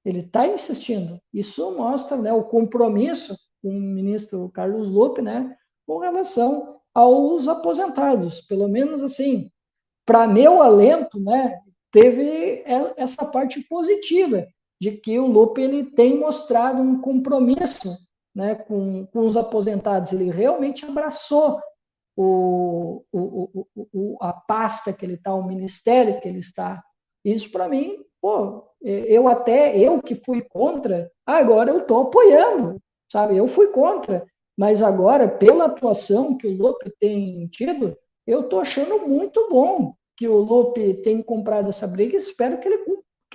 ele está insistindo. Isso mostra, né, o compromisso com o ministro Carlos Lupe, né, com relação aos aposentados, pelo menos assim, para meu alento, né, teve essa parte positiva de que o Lupe ele tem mostrado um compromisso, né, com os aposentados. Ele realmente abraçou a pasta que ele está, o ministério que ele está. Isso para mim, pô, eu que fui contra, agora eu estou apoiando, sabe? Eu fui contra, mas agora, pela atuação que o Lupe tem tido, eu estou achando muito bom que o Lupe tenha comprado essa briga. Espero que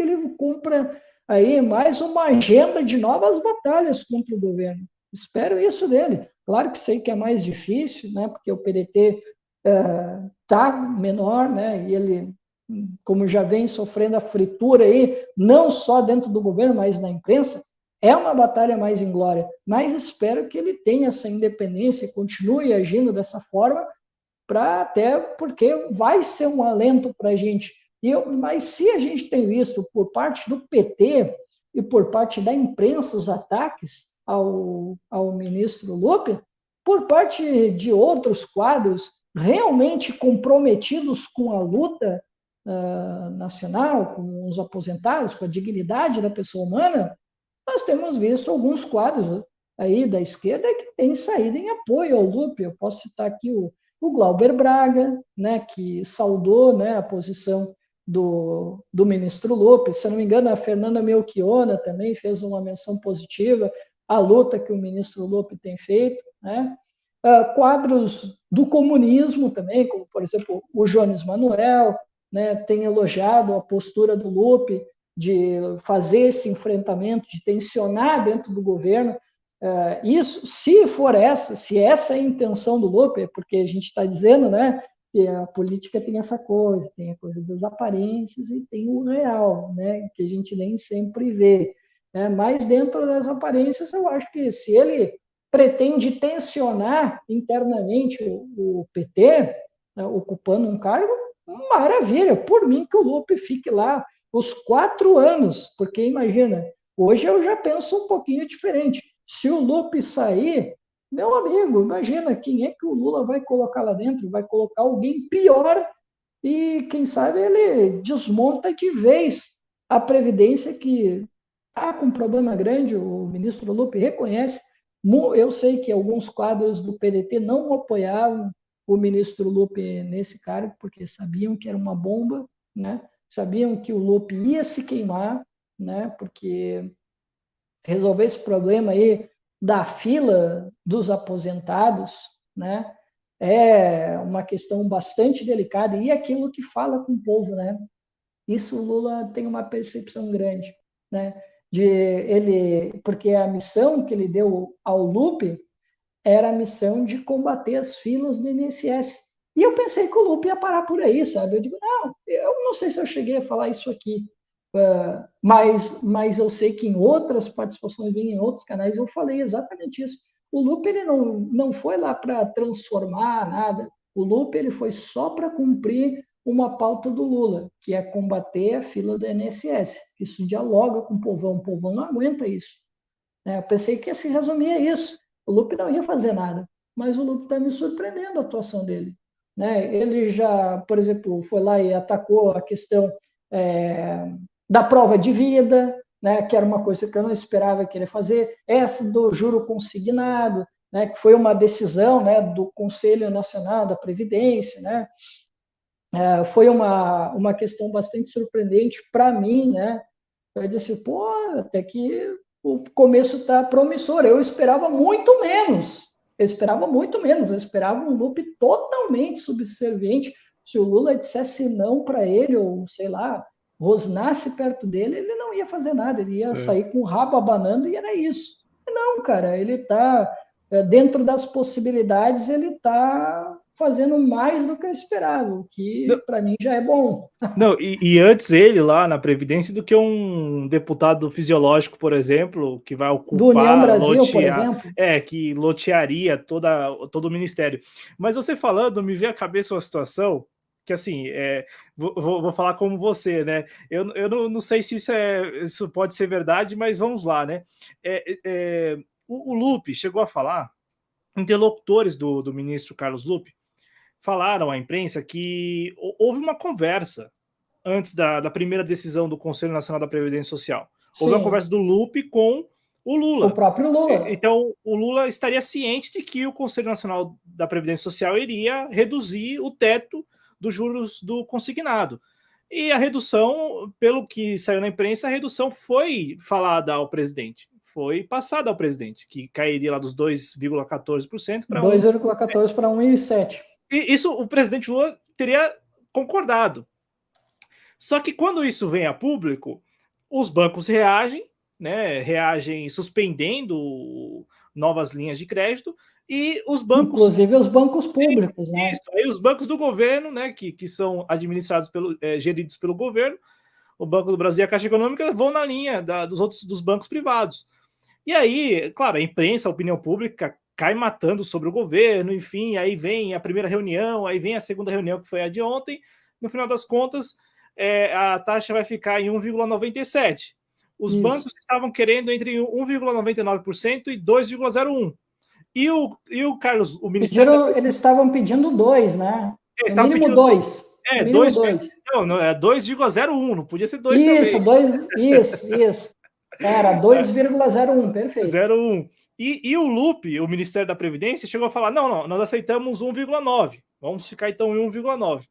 ele cumpra aí mais uma agenda de novas batalhas contra o governo. Espero isso dele. Claro que sei que é mais difícil, né? Porque o PDT está menor, né? E ele, como já vem sofrendo a fritura aí, não só dentro do governo, mas na imprensa, é uma batalha mais inglória. Mas espero que ele tenha essa independência e continue agindo dessa forma, para até porque vai ser um alento para a gente. Mas se a gente tem visto por parte do PT e por parte da imprensa os ataques ao ministro Lupe, por parte de outros quadros realmente comprometidos com a luta nacional, com os aposentados, com a dignidade da pessoa humana, nós temos visto alguns quadros aí da esquerda que têm saído em apoio ao Lupe. Eu posso citar aqui o Glauber Braga, né, que saudou, né, a posição do ministro Lupe. Se eu não me engano, a Fernanda Melchiona também fez uma menção positiva à luta que o ministro Lupe tem feito, né? Quadros do comunismo também, como, por exemplo, o Jones Manuel, né, tem elogiado a postura do Lupe de fazer esse enfrentamento, de tensionar dentro do governo. Isso, se essa é a intenção do Lupe, porque a gente está dizendo, né, que a política tem essa coisa, tem a coisa das aparências e tem o real, né, que a gente nem sempre vê. Né? Mas dentro das aparências, eu acho que se ele pretende tensionar internamente o PT, né, ocupando um cargo, maravilha, por mim que o Lupe fique lá os 4 anos, porque imagina, hoje eu já penso um pouquinho diferente. Se o Lupe sair, meu amigo, imagina quem é que o Lula vai colocar lá dentro, vai colocar alguém pior e quem sabe ele desmonta de vez a Previdência que está com um problema grande, o ministro Lupe reconhece. Eu sei que alguns quadros do PDT não apoiavam o ministro Lupe nesse cargo, porque sabiam que era uma bomba, né? Sabiam que o Lupe ia se queimar, né? Porque resolver esse problema aí da fila dos aposentados, né? É uma questão bastante delicada e aquilo que fala com o povo, né? Isso o Lula tem uma percepção grande, né? De ele, porque a missão que ele deu ao Lupe era a missão de combater as filas do INSS. E eu pensei que o Lupe ia parar por aí, sabe? Eu digo, não, eu não sei se eu cheguei a falar isso aqui, mas eu sei que em outras participações, em outros canais, eu falei exatamente isso. O Lupe ele não foi lá para transformar nada. O Lupe ele foi só para cumprir uma pauta do Lula, que é combater a fila do INSS. Isso dialoga com o povão não aguenta isso. Eu pensei que ia se resumir a isso. O Lupe não ia fazer nada, mas o Lupe está me surpreendendo a atuação dele. Ele já, por exemplo, foi lá e atacou a questão da prova de vida, que era uma coisa que eu não esperava que ele ia fazer, essa do juro consignado, que foi uma decisão do Conselho Nacional da Previdência, foi uma questão bastante surpreendente para mim, eu disse, pô, até que o começo está promissor. Eu esperava muito menos. Eu esperava um Lupe totalmente subserviente. Se o Lula dissesse não para ele, ou sei lá, rosnasse perto dele, ele não ia fazer nada. Ele ia sair com o rabo abanando e era isso. Não, cara, ele está dentro das possibilidades, ele está fazendo mais do que eu esperava, o que para mim já é bom. Não, e antes ele lá na Previdência do que um deputado fisiológico, por exemplo, que vai ocupar, do União Brasil, por exemplo. Que lotearia todo o ministério. Mas você falando, me veio à cabeça uma situação que, assim, vou falar como você, né? Eu não sei se isso pode ser verdade, mas vamos lá, né? O Lupe chegou a falar, interlocutores do ministro Carlos Lupe falaram à imprensa que houve uma conversa antes da primeira decisão do Conselho Nacional da Previdência Social. Houve uma conversa do Lupe com o Lula. O próprio Lula. Então, o Lula estaria ciente de que o Conselho Nacional da Previdência Social iria reduzir o teto dos juros do consignado. E a redução, pelo que saiu na imprensa, a redução foi falada ao presidente. Foi passada ao presidente, que cairia lá dos 2,14% para 2,14 para 1,7%. E isso o presidente Lula teria concordado. Só que quando isso vem a público, os bancos reagem, reagem suspendendo novas linhas de crédito, e os bancos... Inclusive os bancos públicos, né? Isso, aí os bancos do governo, que são administrados geridos pelo governo, o Banco do Brasil e a Caixa Econômica vão na linha dos bancos privados. E aí, claro, a imprensa, a opinião pública cai matando sobre o governo, enfim, aí vem a primeira reunião, aí vem a segunda reunião, que foi a de ontem, no final das contas, a taxa vai ficar em 1,97%. Os bancos estavam querendo entre 1,99% e 2,01%. E o Carlos, o Ministério... Eles estavam pedindo 2, né? No mínimo 2. 2,01, não podia ser 2 também. Isso. Era 2,01, perfeito. 0,1. E o Lupe, o Ministério da Previdência, chegou a falar, não, nós aceitamos 1,9. Vamos ficar então em 1,9.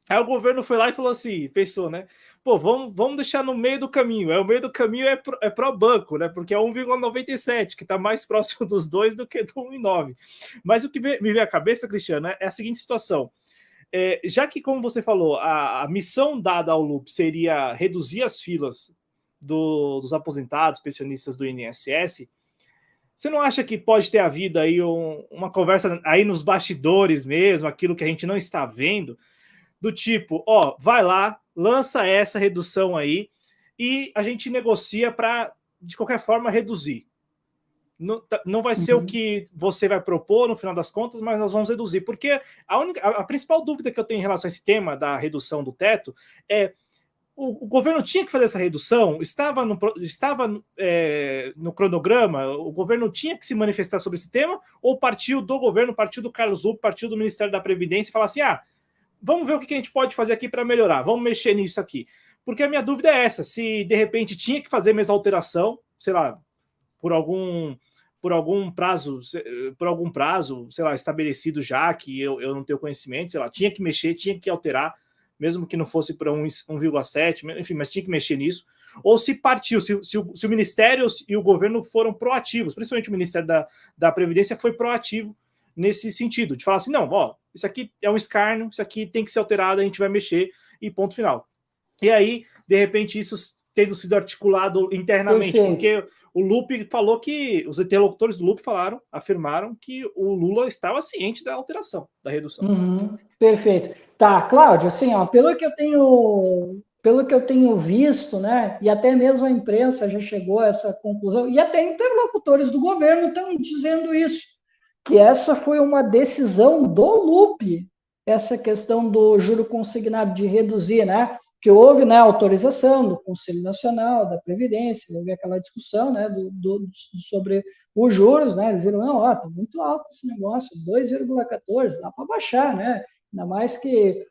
Aí o governo foi lá e falou assim, pensou, né? Pô, vamos deixar no meio do caminho. O meio do caminho é pro banco, né? Porque é 1,97, que está mais próximo dos 2 do que do 1,9. Mas o que me veio à cabeça, Cristiano, é a seguinte situação. Já que, como você falou, a missão dada ao Lupe seria reduzir as filas dos aposentados, pensionistas do INSS, você não acha que pode ter havido aí uma conversa aí nos bastidores mesmo, aquilo que a gente não está vendo, do tipo, vai lá, lança essa redução aí e a gente negocia para, de qualquer forma, reduzir. Não vai ser o que você vai propor no final das contas, mas nós vamos reduzir. Porque a principal dúvida que eu tenho em relação a esse tema da redução do teto é o governo tinha que fazer essa redução, estava no cronograma, o governo tinha que se manifestar sobre esse tema, ou partiu do governo, partiu do Carlos Lupe, partiu do Ministério da Previdência e falar assim, vamos ver o que a gente pode fazer aqui para melhorar, vamos mexer nisso aqui. Porque a minha dúvida é essa, se de repente tinha que fazer mesmo alteração, sei lá, por algum prazo, sei lá, estabelecido já, que eu não tenho conhecimento, sei lá, tinha que mexer, tinha que alterar, mesmo que não fosse para 1,7, enfim, mas tinha que mexer nisso, ou se partiu, se o Ministério e o governo foram proativos, principalmente o Ministério da Previdência foi proativo nesse sentido, de falar assim, não, ó, isso aqui é um escárnio, isso aqui tem que ser alterado, a gente vai mexer e ponto final. E aí, de repente, isso tendo sido articulado internamente, Perfeito. porque o Lupe falou que, os interlocutores do Lupe afirmaram que o Lula estava ciente da alteração, da redução. Perfeito. Tá, Cláudio, assim, ó, pelo que eu tenho visto, né, e até mesmo a imprensa já chegou a essa conclusão, e até interlocutores do governo estão dizendo isso, que essa foi uma decisão do Lupe, essa questão do juro consignado de reduzir, né, que houve, né, autorização do Conselho Nacional da Previdência, houve aquela discussão, né, sobre os juros, né, eles viram, não, ó, tá muito alto esse negócio, 2,14, dá para baixar, né, ainda mais que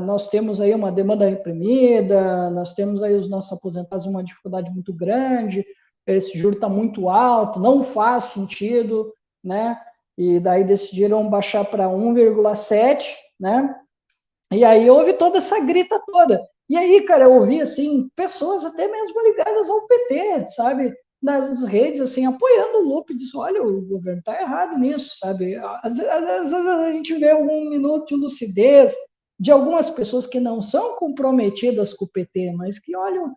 nós temos aí uma demanda reprimida, nós temos aí os nossos aposentados uma dificuldade muito grande, esse juro está muito alto, não faz sentido, né, e daí decidiram baixar para 1,7, né, e aí houve toda essa grita toda. E aí, cara, eu ouvi, assim, pessoas até mesmo ligadas ao PT, sabe? Nas redes, assim, apoiando o Lupe, diz, olha, o governo está errado nisso, sabe? Às vezes a gente vê algum minuto de lucidez de algumas pessoas que não são comprometidas com o PT, mas que olham,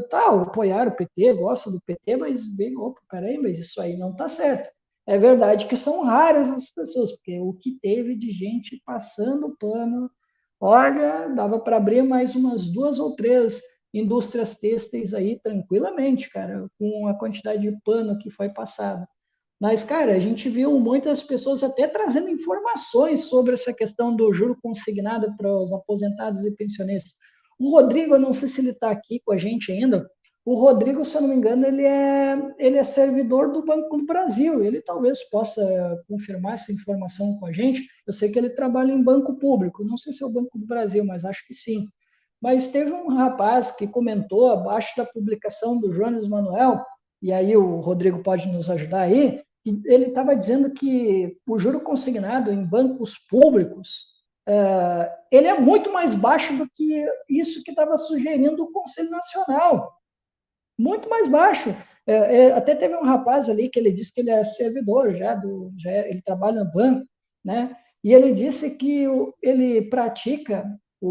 tá, apoiaram o PT, gostam do PT, mas bem, opa, peraí, mas isso aí não está certo. É verdade que são raras as pessoas, porque o que teve de gente passando pano, olha, dava para abrir mais umas 2 ou 3 indústrias têxteis aí tranquilamente, cara, com a quantidade de pano que foi passada. Mas, cara, a gente viu muitas pessoas até trazendo informações sobre essa questão do juro consignado para os aposentados e pensionistas. O Rodrigo, eu não sei se ele está aqui com a gente ainda. O Rodrigo, se eu não me engano, ele é servidor do Banco do Brasil. Ele talvez possa confirmar essa informação com a gente. Eu sei que ele trabalha em banco público. Não sei se é o Banco do Brasil, mas acho que sim. Mas teve um rapaz que comentou abaixo da publicação do Jones Manuel, e aí o Rodrigo pode nos ajudar aí, que ele estava dizendo que o juro consignado em bancos públicos ele é muito mais baixo do que isso que estava sugerindo o Conselho Nacional. Muito mais baixo. Até teve um rapaz ali que ele disse que ele é servidor ele trabalha no banco, né? E ele disse que o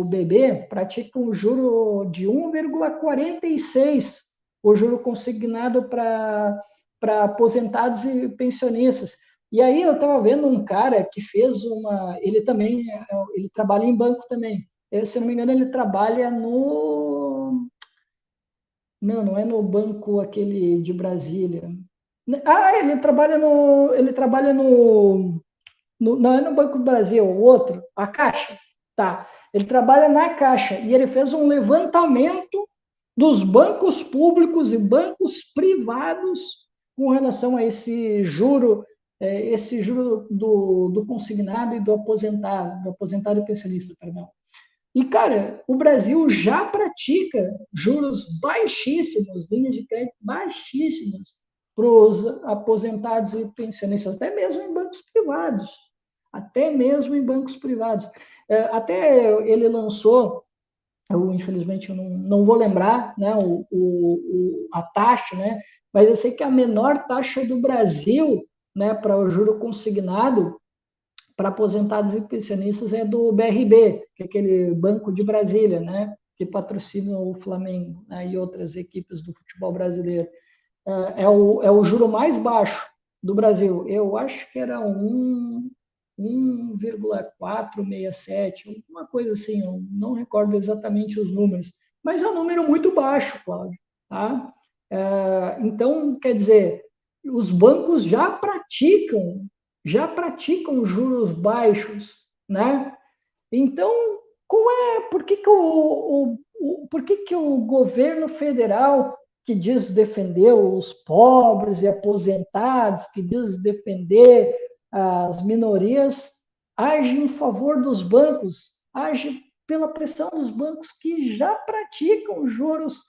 BB pratica um juro de 1,46, o juro consignado para aposentados e pensionistas. E aí eu estava vendo um cara que fez ele trabalha em banco também. Se não me engano, ele trabalha no não é no banco aquele de Brasília. Não é no Banco do Brasil, o outro, a Caixa. Tá. Ele trabalha na Caixa e ele fez um levantamento dos bancos públicos e bancos privados com relação a esse juro do consignado e do aposentado e pensionista, perdão. E, cara, o Brasil já pratica juros baixíssimos, linhas de crédito baixíssimas para os aposentados e pensionistas, até mesmo em bancos privados. Até mesmo em bancos privados. Até ele lançou, infelizmente eu não vou lembrar, né, a taxa, né, mas eu sei que a menor taxa do Brasil, né, para o juro consignado para aposentados e pensionistas é do BRB, que é aquele Banco de Brasília, né, que patrocina o Flamengo, né, e outras equipes do futebol brasileiro. É o juro mais baixo do Brasil. Eu acho que era 1,467, uma coisa assim, eu não recordo exatamente os números, mas é um número muito baixo, Cláudio. Tá? Então, quer dizer, os bancos já praticam juros baixos, né? Então, por que o governo federal, que diz defender os pobres e aposentados, que diz defender as minorias, age em favor dos bancos, age pela pressão dos bancos que já praticam juros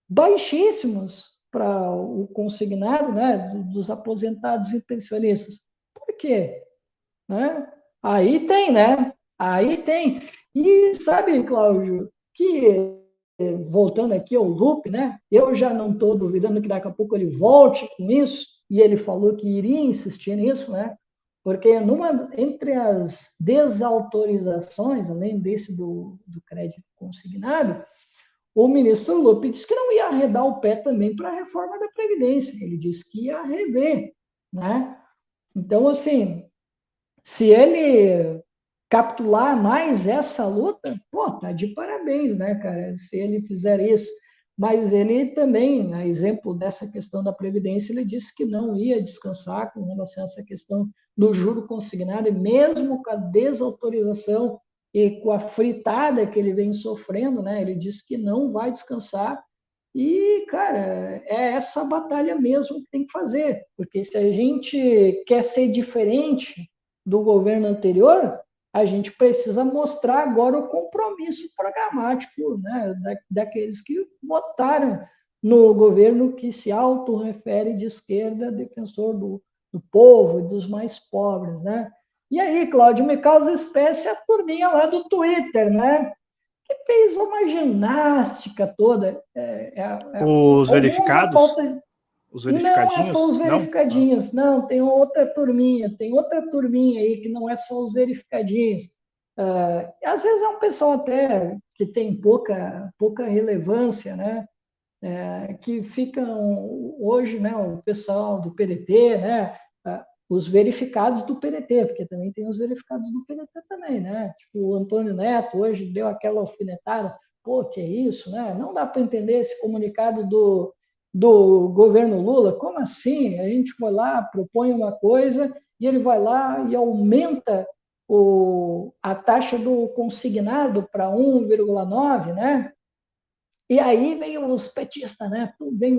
baixíssimos para o consignado, né, dos aposentados e pensionistas? Por quê? Né? Aí tem, né? Aí tem. E sabe, Cláudio, que voltando aqui ao Lupe, né? Eu já não estou duvidando que daqui a pouco ele volte com isso, e ele falou que iria insistir nisso, né? Porque entre as desautorizações, além desse do crédito consignado, o ministro Lupe disse que não ia arredar o pé também para a reforma da Previdência. Ele disse que ia rever, né? Então, assim, se ele capitular mais essa luta, pô, tá de parabéns, né, cara? Se ele fizer isso. Mas ele também, a exemplo dessa questão da Previdência, ele disse que não ia descansar com relação a essa questão do juro consignado, e mesmo com a desautorização e com a fritada que ele vem sofrendo, né? Ele disse que não vai descansar. E, cara, é essa batalha mesmo que tem que fazer, porque se a gente quer ser diferente do governo anterior, a gente precisa mostrar agora o compromisso programático, né, daqueles que votaram no governo que se autorrefere de esquerda, defensor do povo e dos mais pobres, né? E aí, Cláudio, me causa espécie a turminha lá do Twitter, né? Que fez uma ginástica toda. Os Alguns a verificados? pauta. Os Não é só verificadinhos? os Não? verificadinhos, não, tem outra turminha aí que não é só os verificadinhos. Às vezes é um pessoal até que tem pouca relevância, né? Que ficam hoje, né, o pessoal do PDT, né, os verificados do PDT, porque também tem os verificados do PDT também, né? Tipo, o Antônio Neto hoje deu aquela alfinetada, pô, que é isso, né? Não dá para entender esse comunicado do governo Lula, como assim? A gente vai lá, propõe uma coisa e ele vai lá e aumenta a taxa do consignado para 1,9, né? E aí vem os petistas, né? Vem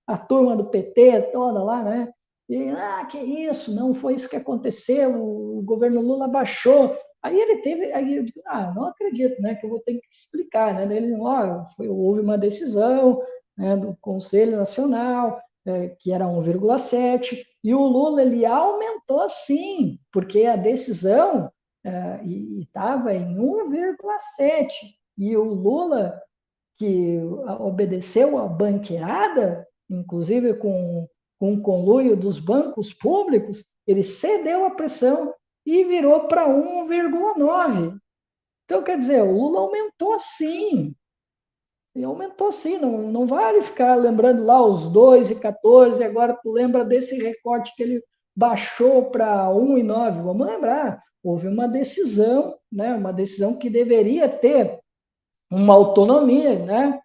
a turma do PT toda lá, né? E, que isso, não foi isso que aconteceu, o governo Lula baixou. Aí ele teve, aí eu digo, não acredito, né? Que eu vou ter que explicar, né? Ele, houve uma decisão, né, do Conselho Nacional, que era 1,7, e o Lula, ele aumentou sim, porque a decisão estava em 1,7, e o Lula que obedeceu à banqueada, inclusive com o conluio dos bancos públicos, ele cedeu à pressão e virou para 1,9. Então, quer dizer, o Lula aumentou sim. E aumentou sim, não vale ficar lembrando lá os 2,14, agora tu lembra desse recorte que ele baixou para 1,9. Vamos lembrar, houve uma decisão, né, uma decisão que deveria ter uma autonomia, né?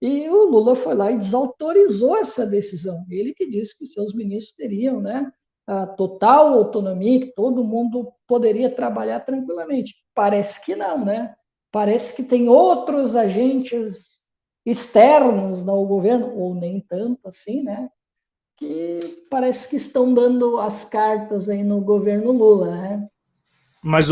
E o Lula foi lá e desautorizou essa decisão. Ele que disse que seus ministros teriam, né, a total autonomia, que todo mundo poderia trabalhar tranquilamente. Parece que não, né? Parece que tem outros agentes externos ao governo, ou nem tanto assim, né? Que parece que estão dando as cartas aí no governo Lula, né? Mas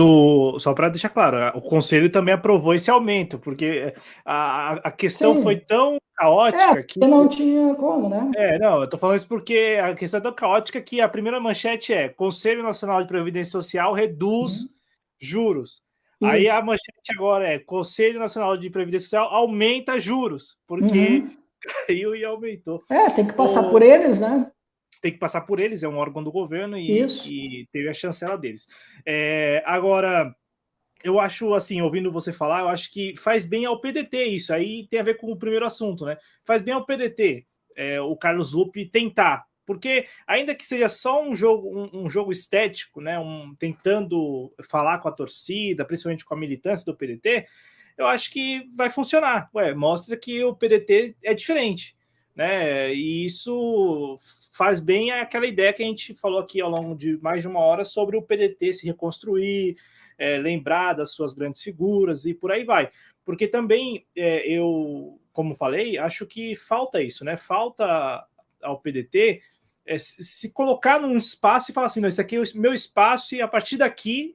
só para deixar claro, o conselho também aprovou esse aumento, porque a questão foi Sim, tão caótica que. porque não tinha como, né? Não, eu tô falando isso porque a questão é tão caótica que a primeira manchete é: Conselho Nacional de Previdência Social reduz juros. Aí a Isso. manchete agora é: Conselho Nacional de Previdência Social aumenta juros, porque Uhum. caiu e aumentou. Tem que passar por eles, né? Tem que passar por eles, é um órgão do governo Isso. e teve a chancela deles. Agora, eu acho, assim, ouvindo você falar, eu acho que faz bem ao PDT isso. Aí tem a ver com o primeiro assunto, né? Faz bem ao PDT, o Carlos Lupe tentar. Porque, ainda que seja só um jogo estético, né? Tentando falar com a torcida, principalmente com a militância do PDT, eu acho que vai funcionar. Mostra que o PDT é diferente, né? E isso faz bem àquela ideia que a gente falou aqui ao longo de mais de uma hora sobre o PDT se reconstruir, lembrar das suas grandes figuras e por aí vai. Porque também eu, como falei, acho que falta isso, né? Falta ao PDT se colocar num espaço e falar assim: não, esse aqui é o meu espaço e a partir daqui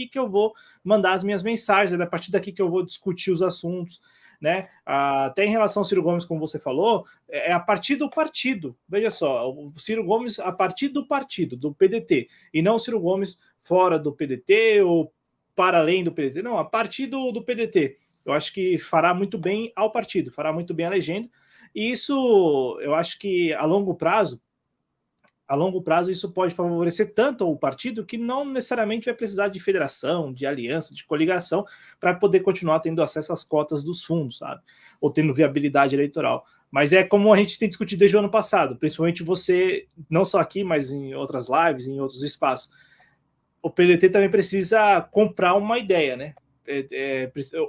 que eu vou mandar as minhas mensagens, é a partir daqui que eu vou discutir os assuntos, né? Até em relação ao Ciro Gomes, como você falou, é a partir do partido. Veja só, o Ciro Gomes a partir do partido, do PDT, e não o Ciro Gomes fora do PDT ou para além do PDT, não, a partir do PDT. eu acho que fará muito bem ao partido, fará muito bem à legenda, e isso eu acho que a longo prazo isso pode favorecer tanto o partido que não necessariamente vai precisar de federação, de aliança, de coligação para poder continuar tendo acesso às cotas dos fundos, sabe? Ou tendo viabilidade eleitoral. Mas é como a gente tem discutido desde o ano passado, principalmente você, não só aqui, mas em outras lives, em outros espaços. O PDT também precisa comprar uma ideia, né?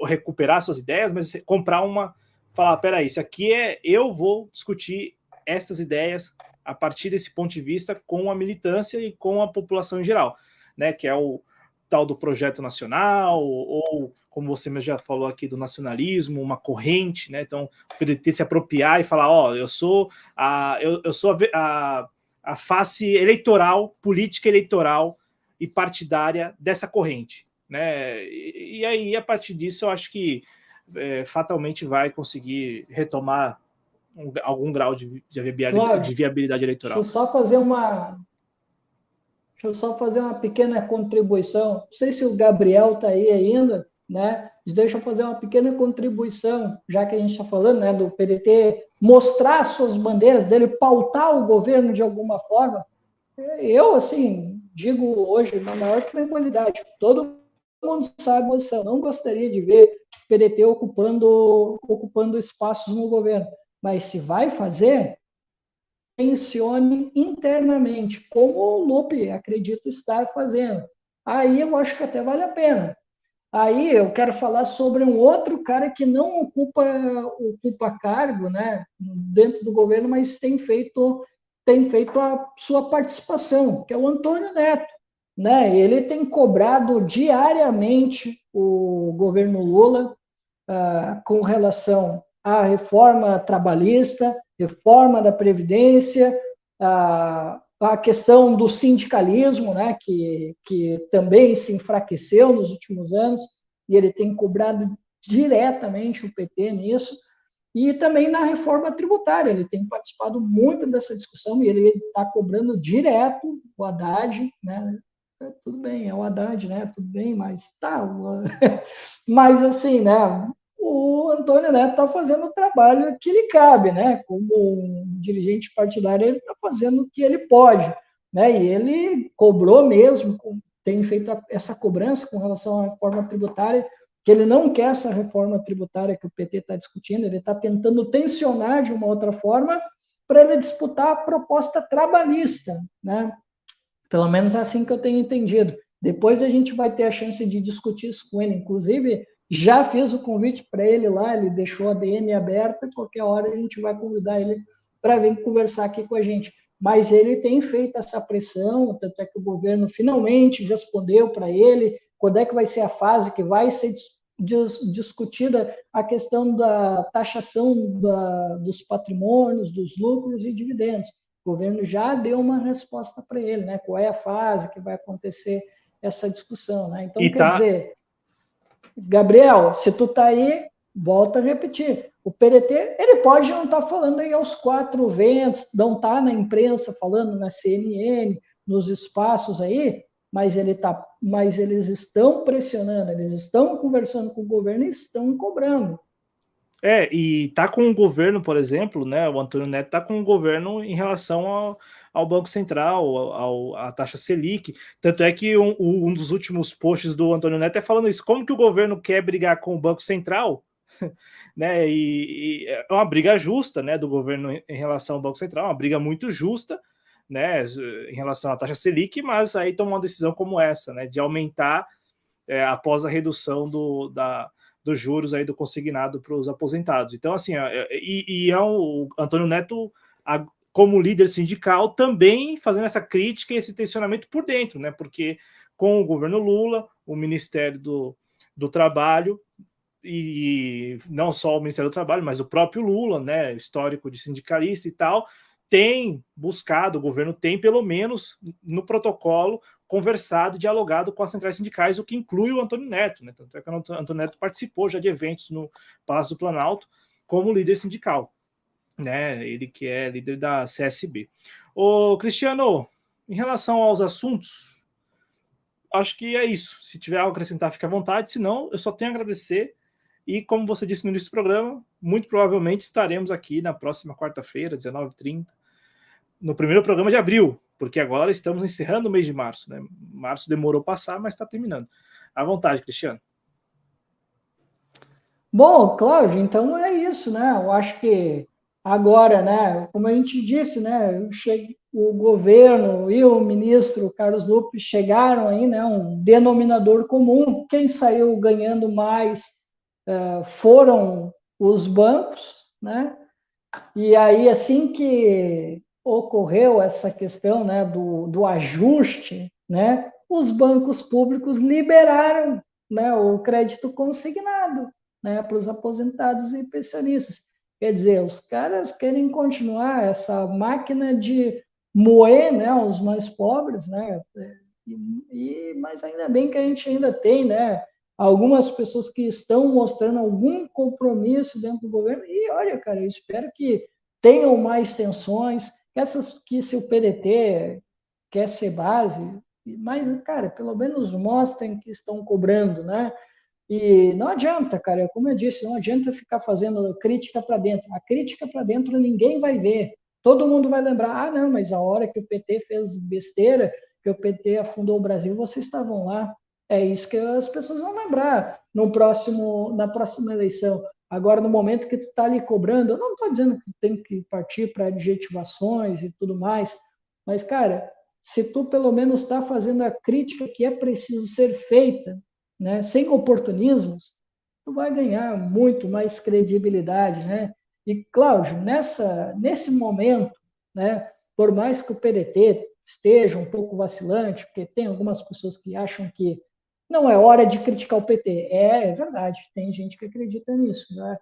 Recuperar suas ideias, mas comprar uma. Falar, peraí, isso aqui eu vou discutir estas ideias a partir desse ponto de vista com a militância e com a população em geral, né? Que é o tal do projeto nacional, ou como você mesmo já falou aqui, do nacionalismo, uma corrente, né? Então, o PDT se apropriar e falar, eu sou a face eleitoral, política eleitoral e partidária dessa corrente, né? E aí, a partir disso, eu acho que fatalmente vai conseguir retomar algum grau de viabilidade eleitoral. Deixa eu só fazer uma pequena contribuição. Não sei se o Gabriel está aí ainda, né? Deixa eu fazer uma pequena contribuição, já que a gente está falando, né, do PDT mostrar suas bandeiras dele, pautar o governo de alguma forma. Eu, assim, digo hoje, na maior tranquilidade, todo mundo sabe a posição. Não gostaria de ver o PDT ocupando espaços no governo. Mas se vai fazer, mencione internamente, como o Lupe acredito estar fazendo. Aí eu acho que até vale a pena. Aí eu quero falar sobre um outro cara que não ocupa cargo, né, dentro do governo, mas tem feito a sua participação, que é o Antônio Neto. Né? Ele tem cobrado diariamente o governo Lula com relação à reforma trabalhista, reforma da Previdência, a questão do sindicalismo, né, que também se enfraqueceu nos últimos anos, e ele tem cobrado diretamente o PT nisso, e também na reforma tributária, ele tem participado muito dessa discussão, e ele está cobrando direto o Haddad, né, tudo bem, é o Haddad, né, tudo bem, mas tá, mas assim, né, o Antônio Neto está fazendo o trabalho que lhe cabe, né? Como um dirigente partidário, ele está fazendo o que ele pode, né? E ele cobrou mesmo, tem feito essa cobrança com relação à reforma tributária, que ele não quer essa reforma tributária que o PT está discutindo, ele está tentando tensionar de uma outra forma para ele disputar a proposta trabalhista, né? Pelo menos é assim que eu tenho entendido. Depois a gente vai ter a chance de discutir isso com ele, inclusive já fiz o convite para ele lá, ele deixou a DM aberta, qualquer hora a gente vai convidar ele para vir conversar aqui com a gente. Mas ele tem feito essa pressão, tanto é que o governo finalmente respondeu para ele quando é que vai ser a fase que vai ser discutida a questão da taxação dos patrimônios, dos lucros e dividendos. O governo já deu uma resposta para ele, né? Qual é a fase que vai acontecer essa discussão, né? Então, quer dizer, Gabriel, se tu tá aí, volta a repetir. O PDT, ele pode não estar falando aí aos quatro ventos, não tá na imprensa falando na CNN, nos espaços aí, mas eles estão pressionando, eles estão conversando com o governo e estão cobrando. E tá com o governo, por exemplo, né? O Antônio Neto tá com o governo em relação ao Banco Central, à taxa Selic. Tanto é que um dos últimos posts do Antônio Neto é falando isso. Como que o governo quer brigar com o Banco Central? Né? E é uma briga justa, né, do governo em relação ao Banco Central, uma briga muito justa, né, em relação à taxa Selic, mas aí toma uma decisão como essa, né, de aumentar após a redução dos juros aí do consignado para os aposentados. Então, assim, o Antônio Neto, como líder sindical, também fazendo essa crítica e esse tensionamento por dentro, né? Porque com o governo Lula, o Ministério do Trabalho, e não só o Ministério do Trabalho, mas o próprio Lula, né, histórico de sindicalista e tal, tem buscado, o governo tem, pelo menos no protocolo, conversado, dialogado com as centrais sindicais, o que inclui o Antônio Neto, né? Tanto é que o Antônio Neto participou já de eventos no Palácio do Planalto como líder sindical, né? Ele que é líder da CSB. Ô, Cristiano, em relação aos assuntos, acho que é isso. Se tiver algo a acrescentar, fique à vontade. Se não, eu só tenho a agradecer E como você disse no início do programa, muito provavelmente estaremos aqui na próxima quarta-feira, 19h30, no primeiro programa de abril, porque agora estamos encerrando o mês de março, né? Março demorou a passar, mas está terminando. À vontade, Cristiano. Bom, Cláudio, então é isso, né? Eu acho que agora, né, como a gente disse, né, o governo e o ministro Carlos Lupe chegaram aí, né, um denominador comum. Quem saiu ganhando mais foram os bancos, né? E aí, assim que ocorreu essa questão, né, do ajuste, né, os bancos públicos liberaram, né, o crédito consignado, né, para os aposentados e pensionistas. Quer dizer, os caras querem continuar essa máquina de moer, né, os mais pobres, né, mas ainda bem que a gente ainda tem, né, algumas pessoas que estão mostrando algum compromisso dentro do governo. E olha, cara, eu espero que tenham mais tensões, que se o PDT quer ser base, mas, cara, pelo menos mostrem que estão cobrando, né? E não adianta, cara, como eu disse, não adianta ficar fazendo crítica para dentro. A crítica para dentro ninguém vai ver. Todo mundo vai lembrar, ah, não, mas a hora que o PT fez besteira, que o PT afundou o Brasil, vocês estavam lá. É isso que as pessoas vão lembrar na próxima eleição. Agora, no momento que tu está ali cobrando, eu não estou dizendo que tem que partir para adjetivações e tudo mais, mas, cara, se tu pelo menos está fazendo a crítica que é preciso ser feita, né, sem oportunismos, tu vai ganhar muito mais credibilidade, né? E, Cláudio, nesse momento, né, por mais que o PDT esteja um pouco vacilante, porque tem algumas pessoas que acham que não é hora de criticar o PT. É verdade, tem gente que acredita nisso, né?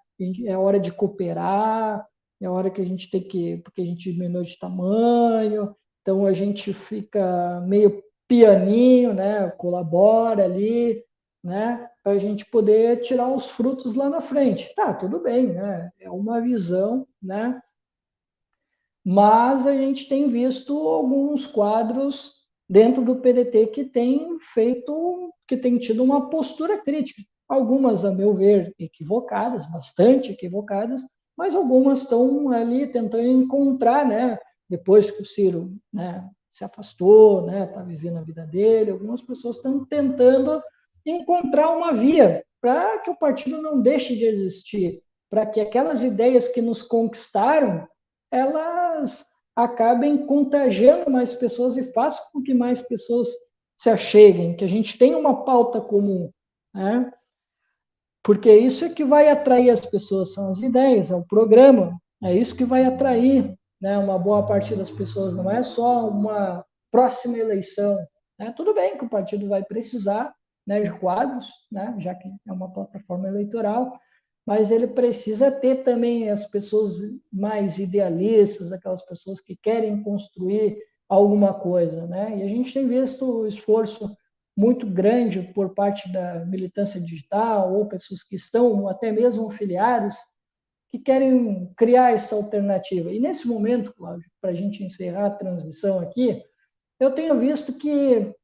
É hora de cooperar, é hora que a gente tem que, porque a gente diminuiu de tamanho, então a gente fica meio pianinho, né? Colabora ali, né? Para a gente poder tirar os frutos lá na frente. Tá, tudo bem, né? É uma visão, né? Mas a gente tem visto alguns quadros dentro do PDT que têm tido uma postura crítica. Algumas, a meu ver, equivocadas, bastante equivocadas, mas algumas estão ali tentando encontrar, né? Depois que o Ciro, né, se afastou, né, está vivendo a vida dele, algumas pessoas estão tentando encontrar uma via para que o partido não deixe de existir, para que aquelas ideias que nos conquistaram elas acabem contagiando mais pessoas e façam com que mais pessoas se acheguem, que a gente tenha uma pauta comum, né? Porque isso é que vai atrair as pessoas, são as ideias, é o programa, é isso que vai atrair, né, uma boa parte das pessoas, não é só uma próxima eleição, né? Tudo bem que o partido vai precisar, né, de quadros, né, já que é uma plataforma eleitoral, mas ele precisa ter também as pessoas mais idealistas, aquelas pessoas que querem construir alguma coisa, né? E a gente tem visto o esforço muito grande por parte da militância digital ou pessoas que estão até mesmo filiadas que querem criar essa alternativa. E nesse momento, Cláudio, para a gente encerrar a transmissão aqui, eu tenho visto que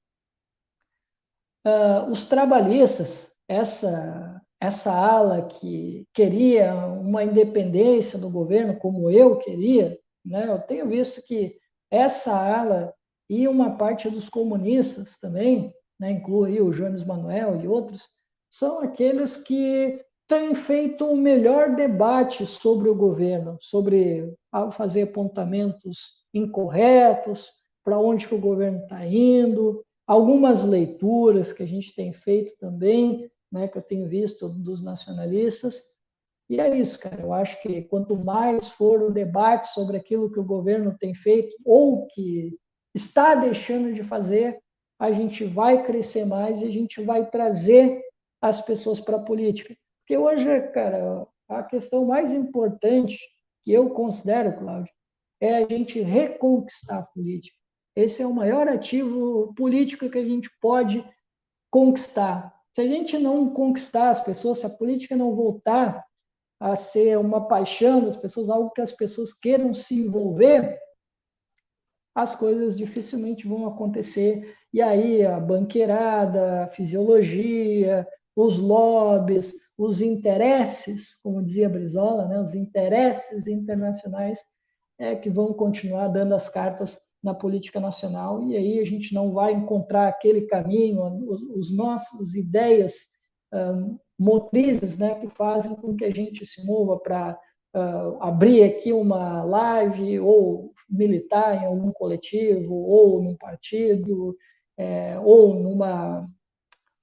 os trabalhistas, essa ala que queria uma independência do governo, como eu queria, né, eu tenho visto que essa ala e uma parte dos comunistas também, né, inclui o Jones Manuel e outros, são aqueles que têm feito o melhor debate sobre o governo, sobre fazer apontamentos incorretos, para onde que o governo está indo, algumas leituras que a gente tem feito também, né, que eu tenho visto dos nacionalistas, e é isso, cara. Eu acho que quanto mais for o debate sobre aquilo que o governo tem feito ou que está deixando de fazer, a gente vai crescer mais e a gente vai trazer as pessoas para a política. Porque hoje, cara, a questão mais importante que eu considero, Cláudio, é a gente reconquistar a política. Esse é o maior ativo político que a gente pode conquistar. Se a gente não conquistar as pessoas, se a política não voltar a ser uma paixão das pessoas, algo que as pessoas queiram se envolver, as coisas dificilmente vão acontecer. E aí a banqueirada, a fisiologia, os lobbies, os interesses, como dizia Brizola, né, os interesses internacionais que vão continuar dando as cartas na política nacional, e aí a gente não vai encontrar aquele caminho, os nossas ideias motrizes, né, que fazem com que a gente se mova para abrir aqui uma live ou militar em algum coletivo, ou num partido, ou numa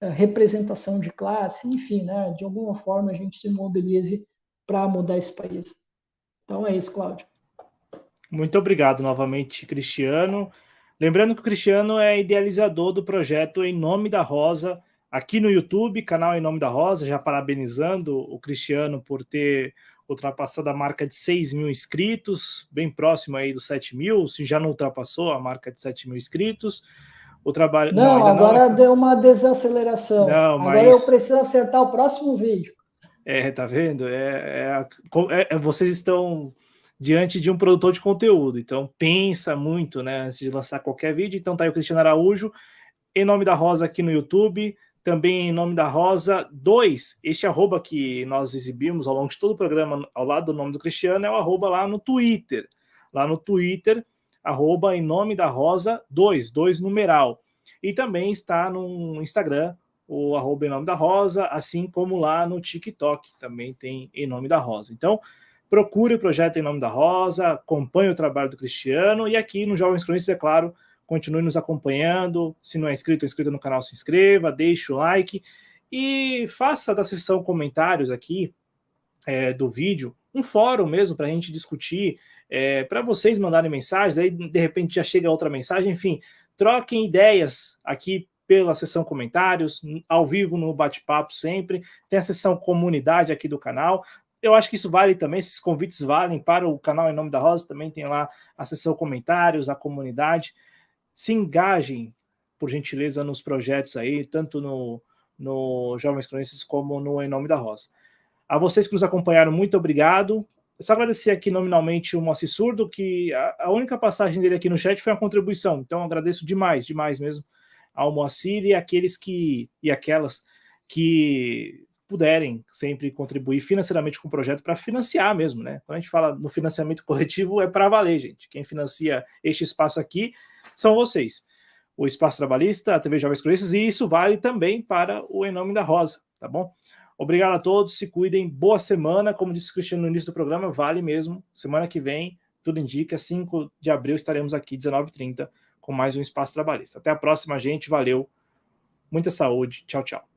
representação de classe, enfim, né, de alguma forma a gente se mobilize para mudar esse país. Então é isso, Cláudio. Muito obrigado novamente, Cristiano. Lembrando que o Cristiano é idealizador do projeto Em Nome da Rosa, aqui no YouTube, canal Em Nome da Rosa, já parabenizando o Cristiano por ter ultrapassado a marca de 6 mil inscritos, bem próximo aí dos 7 mil, se já não ultrapassou a marca de 7 mil inscritos. O trabalho... Não, agora não, deu uma desaceleração. Não, agora eu preciso acertar o próximo vídeo. Tá vendo? Vocês estão diante de um produtor de conteúdo, então pensa muito, né, antes de lançar qualquer vídeo. Então tá aí o Cristiano Araújo, Em Nome da Rosa aqui no YouTube, também Em Nome da Rosa 2, este arroba que nós exibimos ao longo de todo o programa, ao lado do nome do Cristiano, é o arroba lá no Twitter. Lá no Twitter, arroba Em Nome da Rosa 2 numeral. E também está no Instagram, o arroba Em Nome da Rosa, assim como lá no TikTok também tem Em Nome da Rosa. Então, procure o projeto Em Nome da Rosa, acompanhe o trabalho do Cristiano, e aqui no Jovens Cronistas, é claro, continue nos acompanhando. Se não é inscrito no canal, se inscreva, deixe o like e faça da seção comentários aqui do vídeo um fórum mesmo para a gente discutir, para vocês mandarem mensagens, aí de repente já chega outra mensagem, enfim, troquem ideias aqui pela seção comentários, ao vivo no bate-papo sempre, tem a seção comunidade aqui do canal. Eu acho que isso vale também, esses convites valem para o canal Em Nome da Rosa, também tem lá a seção comentários, a comunidade. Se engajem, por gentileza, nos projetos aí, tanto no Jovens Cronistas como no Em Nome da Rosa. A vocês que nos acompanharam, muito obrigado. Só agradecer aqui nominalmente o Moacir Surdo, que a única passagem dele aqui no chat foi uma contribuição, então agradeço demais mesmo ao Moacir e aqueles e aquelas que puderem sempre contribuir financeiramente com o projeto para financiar mesmo, né? Quando a gente fala no financiamento coletivo, é para valer, gente. Quem financia este espaço aqui são vocês. O Espaço Trabalhista, a TV Jovens Cronistas, e isso vale também para o Em Nome da Rosa, tá bom? Obrigado a todos, se cuidem, boa semana. Como disse o Cristiano no início do programa, vale mesmo. Semana que vem, tudo indica, 5 de abril estaremos aqui, 19h30, com mais um Espaço Trabalhista. Até a próxima, gente. Valeu. Muita saúde. Tchau, tchau.